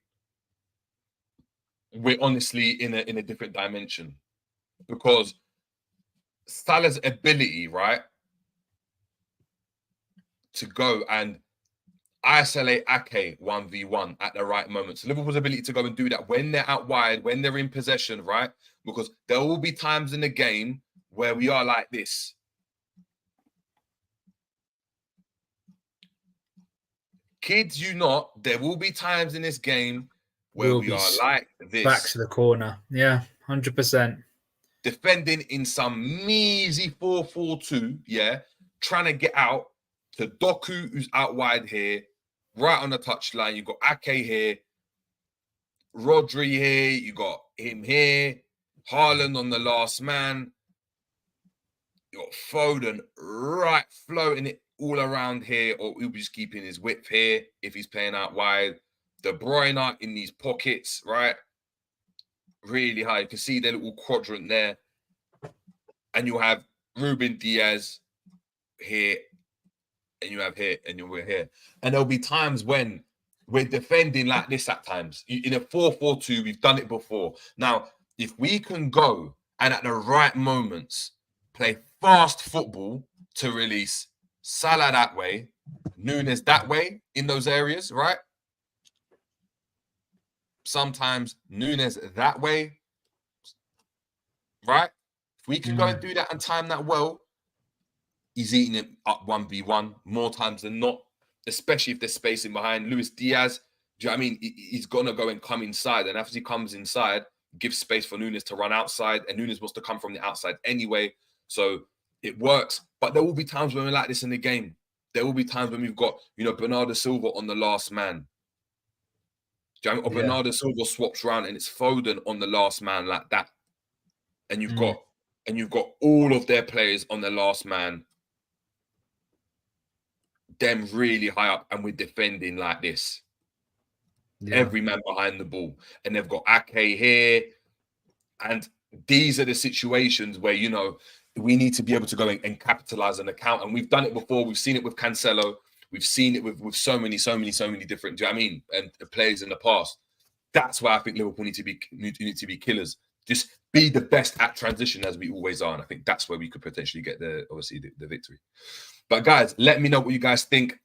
Speaker 3: we're honestly in a different dimension, because Salah's ability, right, to go and isolate Ake 1v1 at the right moment. So Liverpool's ability to go and do that when they're out wide, when they're in possession, right? Because there will be times in the game where we are like this. Kids, you not, there will be times in this game where we are like this.
Speaker 4: Back to the corner. Yeah, 100%.
Speaker 3: Defending in some measly 4-4-2, yeah, trying to get out to Doku, who's out wide here, right on the touchline. You got Ake here, Rodri here, you got him here, Haaland on the last man. You got Foden right floating it all around here, or he'll be just keeping his width here if he's playing out wide. debruyne in these pockets, right? Really high. You can see their little quadrant there. And you have Ruben Diaz here, and you have here, and we're here. And there'll be times when we're defending like this at times. In a 4-4-2, we've done it before. Now, if we can go and at the right moments play fast football to release Salah that way, Nunes that way in those areas, right? Sometimes Nunes that way, right? If we can go and do that and time that well, he's eating it up 1v1 more times than not, especially if there's spacing behind. Luis Diaz, do you know what I mean? He's going to go and come inside. And after he comes inside, gives space for Nunes to run outside. And Nunes wants to come from the outside anyway. So it works. But there will be times when we're like this in the game. There will be times when we've got, Bernardo Silva on the last man. Do you know what I mean? Or Bernardo Silva swaps around and it's Foden on the last man like that. And you've got all of their players on the last man. Them really high up, and we're defending like this. Yeah. Every man behind the ball. And they've got Ake here. And these are the situations where, we need to be able to go and capitalize on the count. And we've done it before. We've seen it with Cancelo. We've seen it with so many different. Do you know what I mean? And players in the past. That's why I think Liverpool need to be killers. Just be the best at transition as we always are. And I think that's where we could potentially get the victory. But guys, let me know what you guys think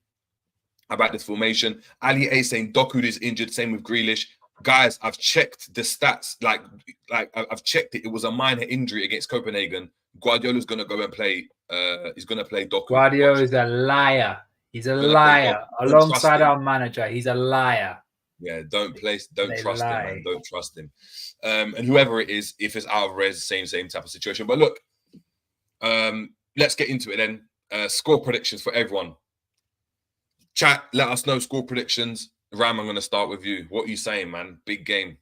Speaker 3: about this formation. Ali A saying Doku is injured. Same with Grealish. Guys, I've checked the stats. Like I've checked it. It was a minor injury against Copenhagen. Guardiola's going to go and play. He's going to play Doku.
Speaker 4: Guardiola is a liar. He's a liar. Alongside our manager, he's a liar.
Speaker 3: Yeah, don't trust him, man. Don't trust him. And whoever it is, if it's Alvarez, same type of situation. But look, let's get into it then. Score predictions for everyone. Chat, let us know score predictions. Ram, I'm going to start with you. What are you saying, man? Big game.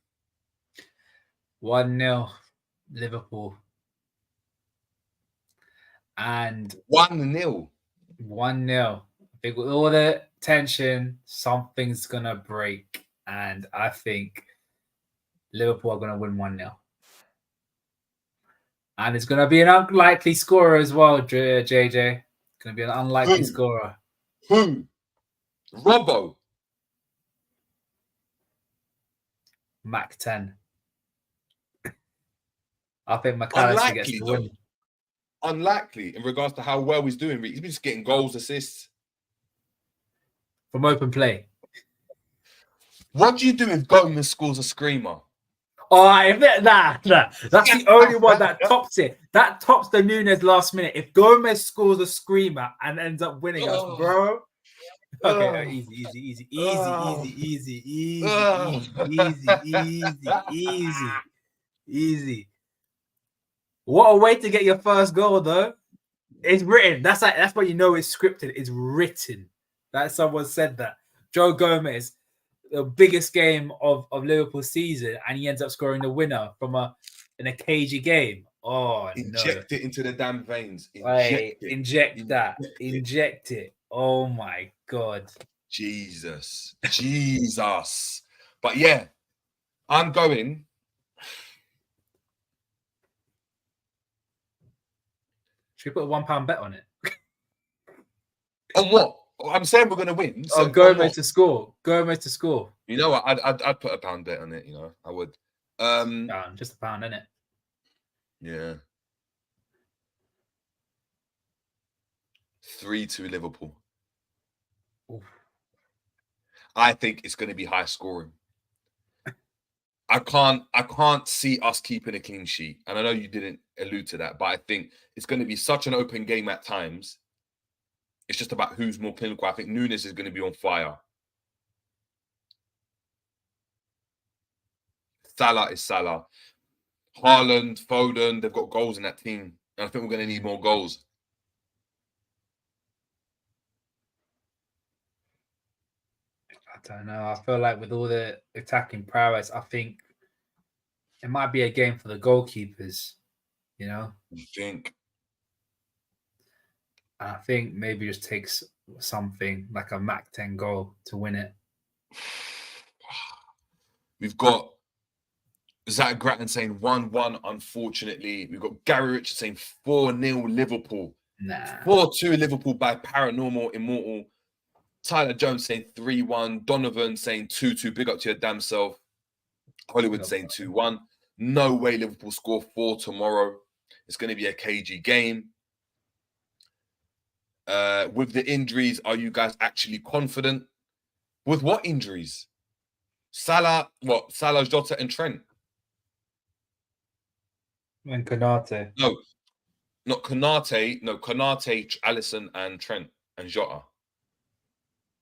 Speaker 4: 1-0 Liverpool. And
Speaker 3: 1-0.
Speaker 4: 1-0. I think with all the tension, something's going to break. And I think Liverpool are going to win 1-0. And it's going to be an unlikely scorer as well, JJ. It's going to be an unlikely scorer.
Speaker 3: Who? Robbo.
Speaker 4: Mac 10. I think McAllister gets the win.
Speaker 3: Unlikely in regards to how well he's doing. He's been just getting goals, assists.
Speaker 4: From open play.
Speaker 3: What do you do if Gomez scores a screamer?
Speaker 4: Oh, I bet that's the only one that tops it. That tops the Nunes last minute. If Gomez scores a screamer and ends up winning us, bro. Okay, easy. What a way to get your first goal, though. It's written. That's what you know it's scripted. It's written. That someone said that. Joe Gomez, the biggest game of Liverpool's season, and he ends up scoring the winner from in a cagey game. Oh,
Speaker 3: inject it into the damn veins.
Speaker 4: Inject it. Oh my God.
Speaker 3: Jesus. But yeah, I'm going.
Speaker 4: Should we put a £1 bet on it?
Speaker 3: On what? I'm saying we're going to win.
Speaker 4: So Gomez to score.
Speaker 3: You know what? I'd put a £1 bet on it. You know, I would.
Speaker 4: Just £1, innit?
Speaker 3: Yeah. 3-2 Liverpool.
Speaker 4: Oof.
Speaker 3: I think it's going to be high scoring. I can't see us keeping a clean sheet. And I know you didn't allude to that, but I think it's going to be such an open game at times. It's just about who's more clinical. I think Nunes is going to be on fire. Salah is Salah. Haaland, Foden, they've got goals in that team. And I think we're going to need more goals.
Speaker 4: I don't know. I feel like with all the attacking prowess, I think it might be a game for the goalkeepers, you know?
Speaker 3: You think?
Speaker 4: I think maybe just takes something like a Mac 10 goal to win it.
Speaker 3: We've got Zach Grattan saying 1-1, unfortunately. We've got Gary Richards saying 4-0 Liverpool. 4-2 Liverpool by Paranormal Immortal. Tyler Jones saying 3-1. Donovan saying 2-2. Big up to your damn self. Hollywood saying 2-1. No way Liverpool score 4 tomorrow. It's going to be a cagey game. With the injuries, are you guys actually confident? With what injuries? Salah, Jota, and Trent.
Speaker 4: And Konate.
Speaker 3: No, not Konate. No, Konate, Alisson, and Trent, and Jota.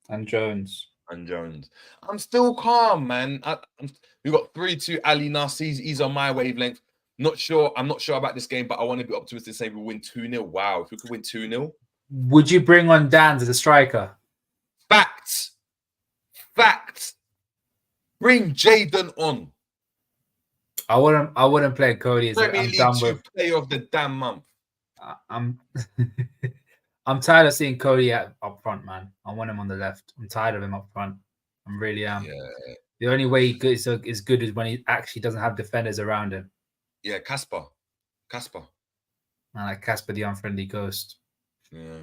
Speaker 4: And Jones.
Speaker 3: I'm still calm, man. We've got 3-2 Ali Narciss. He's on my wavelength. I'm not sure about this game, but I want to be optimistic and say we'll win 2-0. Wow, if we could win 2-0.
Speaker 4: Would you bring on Dan as a striker?
Speaker 3: Facts. Bring Jaden on.
Speaker 4: I wouldn't play Cody. I'm done with
Speaker 3: player of the damn month.
Speaker 4: I'm tired of seeing Cody up front, man. I want him on the left. I'm tired of him up front. I really am.
Speaker 3: Yeah.
Speaker 4: The only way he is good is when he actually doesn't have defenders around him.
Speaker 3: Yeah, Casper.
Speaker 4: And like Casper the Unfriendly Ghost.
Speaker 3: Yeah.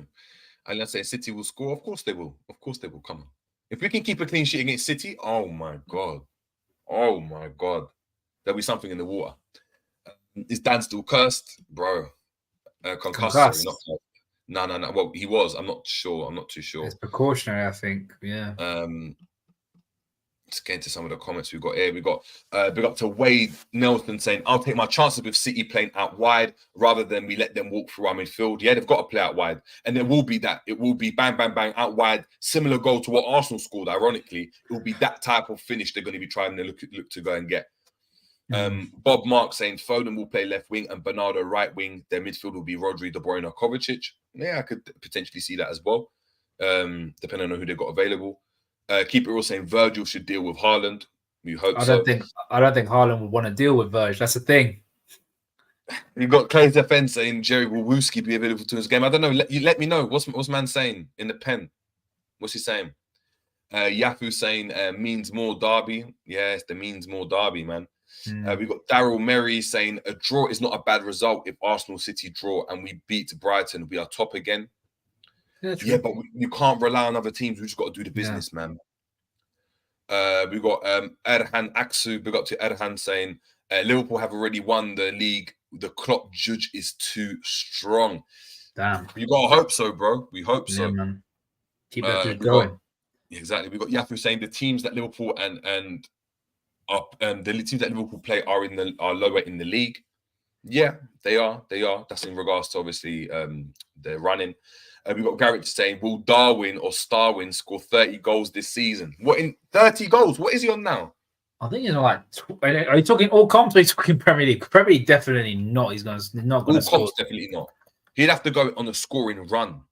Speaker 3: And let's say City will score. Of course they will. Of course they will. Come on. If we can keep a clean sheet against City, oh my God. Oh my God. There'll be something in the water. Is Dan still cursed? Bro. Concussed, sorry, not cursed. No. Well, he was. I'm not sure. I'm not too sure.
Speaker 4: It's precautionary, I think. Yeah.
Speaker 3: Let's get into some of the comments we've got here. We got big up to Wade Nelson saying, I'll take my chances with City playing out wide rather than we let them walk through our midfield. Yeah, they've got to play out wide. And there will be that. It will be bang, bang, bang, out wide. Similar goal to what Arsenal scored, ironically. It will be that type of finish they're going to be trying to look to go and get. Bob Mark saying Foden will play left wing and Bernardo right wing. Their midfield will be Rodri, De Bruyne, or Kovacic. Yeah, I could potentially see that as well, depending on who they've got available. Keeper also saying Virgil should deal with Haaland. We hope so.
Speaker 4: I don't think Haaland would want to deal with Virgil. That's the thing.
Speaker 3: You've got Clay's defense saying Jerry Wawuski be available to his game. I don't know. Let me know. What's man saying in the pen? What's he saying? Yafu saying means more derby. Yes, the means more derby, man. We've got Daryl Merry saying a draw is not a bad result if Arsenal City draw and we beat Brighton. We are top again. Yeah, but you can't rely on other teams. We just got to do the business, man. We've got Erhan Aksu, big up to Erhan, saying Liverpool have already won the league. The Klopp judge is too strong.
Speaker 4: Damn.
Speaker 3: You got to hope so, bro. We hope so.
Speaker 4: Man. Keep that going.
Speaker 3: Exactly. We've got Yafu saying the teams that Liverpool and the teams that Liverpool play are lower in the league. Yeah, they are. That's in regards to obviously their running. We've got Garrett saying, will Darwin or Starwin score 30 goals this season? What, in 30 goals? What is he on now?
Speaker 4: I think he's on like. Are you talking all comps or are you talking Premier League? Premier League definitely not. He's not going to score.
Speaker 3: All comps definitely not. He'd have to go on a scoring run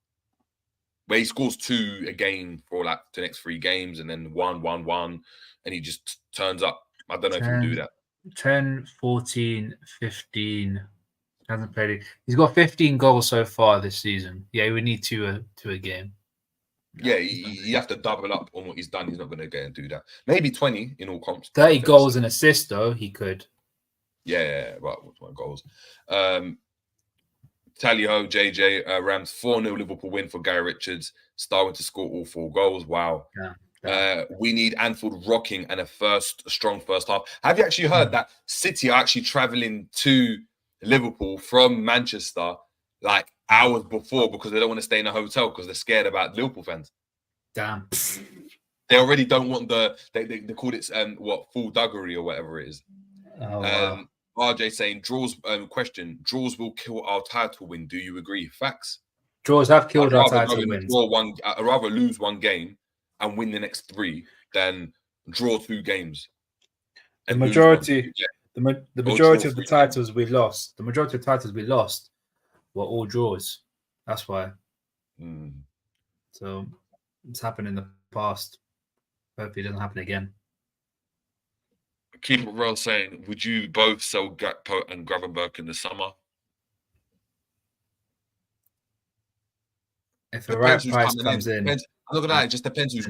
Speaker 3: where he scores 2 a game for like the next 3 games and then 1, and he just turns up. I don't know if he'll do that. 10,
Speaker 4: 14, 15. Hasn't played it. He's got 15 goals so far this season. Yeah, we need 2 a game.
Speaker 3: Yeah, you have to double up on what he's done. He's not going to get and do that. Maybe 20 in all comps.
Speaker 4: 30 goals and assists, though, he could.
Speaker 3: Yeah, right. What's my goals? Tally ho, JJ. Rams 4-0 Liverpool win for Gary Richards. Starting to score all 4 goals. Wow. Yeah. We need Anfield rocking and a strong first half. Have you actually heard that City are actually traveling to Liverpool from Manchester like hours before because they don't want to stay in a hotel because they're scared about Liverpool fans?
Speaker 4: Damn.
Speaker 3: They already don't want they called it full duggery or whatever it is.
Speaker 4: Oh, wow.
Speaker 3: RJ saying draws draws will kill our title win. Do you agree? Facts.
Speaker 4: Draws have killed our title wins.
Speaker 3: I'd rather lose 1 game and win the next 3 than draw 2 games.
Speaker 4: The majority the majority of the titles we lost, were all draws. That's why. So it's happened in the past. Hopefully it doesn't happen again.
Speaker 3: Keep it real saying, would you both sell Gakpo and Gravenberch in the summer?
Speaker 4: If the right price comes in.
Speaker 3: Look at that. It just depends who's.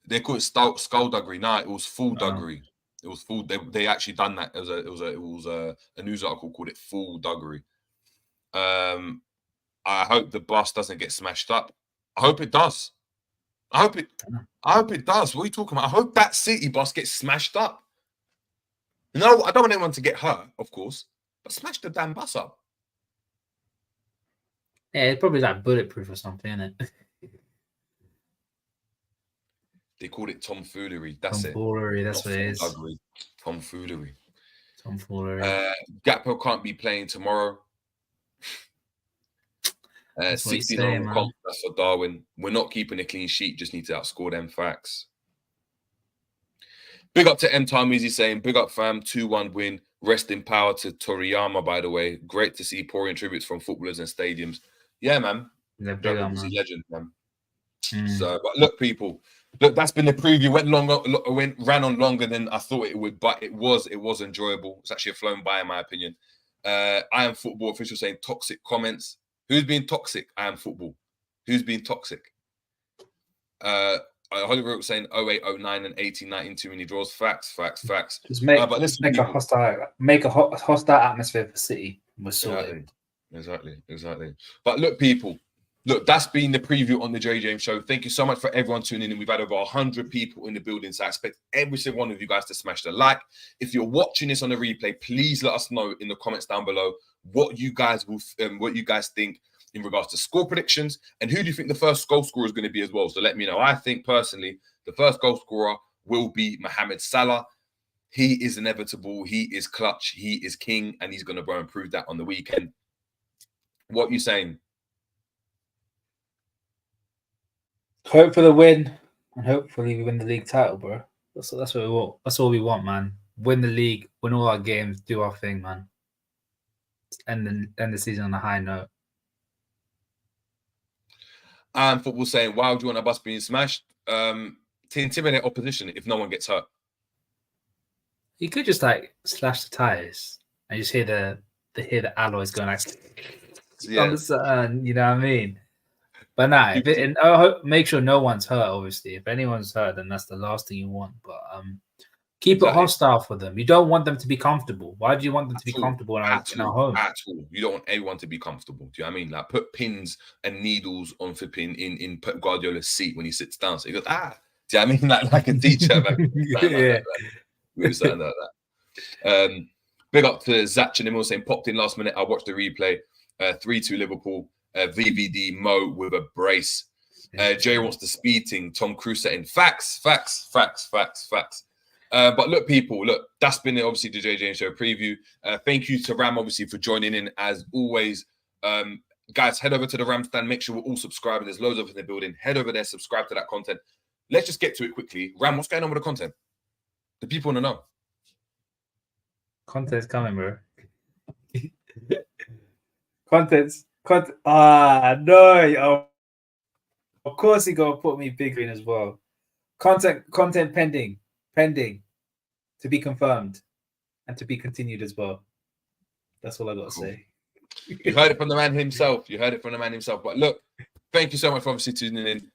Speaker 3: They call it skullduggery. Nah, it was fullduggery. It was full. They actually done that. It was a news article called it fullduggery. I hope the bus doesn't get smashed up. I hope it does. I hope it does. What are you talking about? I hope that City bus gets smashed up. No, I don't want anyone to get hurt, of course, but smash the damn bus up.
Speaker 4: Yeah, it's probably like bulletproof or something, isn't it?
Speaker 3: They called it tomfoolery. That's
Speaker 4: tomfoolery, that's what it is.
Speaker 3: Tomfoolery.
Speaker 4: Gakpo
Speaker 3: can't be playing tomorrow. 16 on comp, that's for Darwin. We're not keeping a clean sheet, just need to outscore them. Facts. Big up to M Tarmizi saying, big up fam, 2-1 win. Rest in power to Toriyama, by the way. Great to see pouring tributes from footballers and stadiums. Yeah, man. Legend, man. So, but look, people, that's been the preview. Ran on longer than I thought it would, but it was enjoyable. It's actually flown by, in my opinion. I am football official saying toxic comments. Who's being toxic? I am football. Who's being toxic? Hollywood was saying 08, 09, and 18, 19, too many draws. Facts.
Speaker 4: Just make a hostile atmosphere for City. We're sorted.
Speaker 3: Exactly. But look, people, look, that's been the preview on the J James Show. Thank you so much for everyone tuning in. We've had over 100 people in the building, so I expect every single one of you guys to smash the like. If you're watching this on the replay, please let us know in the comments down below what you guys think in regards to score predictions, and who do you think the first goal scorer is going to be as well. So let me know. I think personally the first goal scorer will be Mohamed Salah. He is inevitable. He is clutch. He is king, and he's going to go and prove that on the weekend. What are you saying?
Speaker 4: Hope for the win, and hopefully we win the league title, bro. That's what we want. That's all we want, man. Win the league, win all our games, do our thing, man. End the season on a high note.
Speaker 3: And football saying, why would you want a bus being smashed? To intimidate opposition if no one gets hurt.
Speaker 4: You could just like slash the tires and just hear the alloys going like on the sun, you know what I mean? But nah, make sure no one's hurt, obviously. If anyone's hurt, then that's the last thing you want. But keep it hostile for them. You don't want them to be comfortable. Why do you want them to be comfortable in our home?
Speaker 3: At all. You don't want everyone to be comfortable. Do you know what I mean? Like put pins and needles on flipping in Pep Guardiola's seat when he sits down. So he goes, do you know what I mean? Like a teacher. Something like that. Big up to Zach Chinimil saying, popped in last minute. I watched the replay. 3-2 Liverpool. VVD Mo with a brace. Jay wants the speeding. Tom Cruise saying, facts. But look, people, that's been it, obviously the J James Show preview. Thank you to Ram, obviously, for joining in as always. Guys, head over to the Ram stand. Make sure we're all subscribing. There's loads of us in the building. Head over there, subscribe to that content. Let's just get to it quickly. Ram, what's going on with the content? The people want to know.
Speaker 4: Content's coming, bro. Content. No. Of course he gonna put me bigger in as well. Content pending to be confirmed and to be continued as well. That's all I gotta say.
Speaker 3: You heard it from the man himself. But look, thank you so much for obviously tuning in.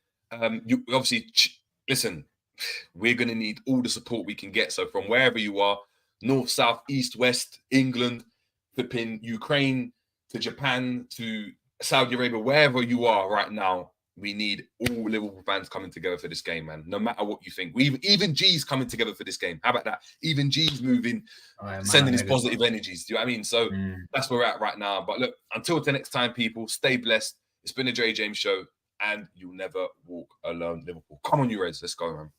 Speaker 3: You obviously listen. We're gonna need all the support we can get. So from wherever you are, north, south, east, west, England, flipping Ukraine to Japan to Saudi Arabia, wherever you are right now, we need all Liverpool fans coming together for this game, man. No matter what you think. Even G's coming together for this game. How about that? Even G's moving, sending his positive energies. Do you know what I mean? So that's where we're at right now. But look, until the next time, people, stay blessed. It's been a J James Show, and you'll never walk alone, Liverpool. Come on, you Reds. Let's go, man.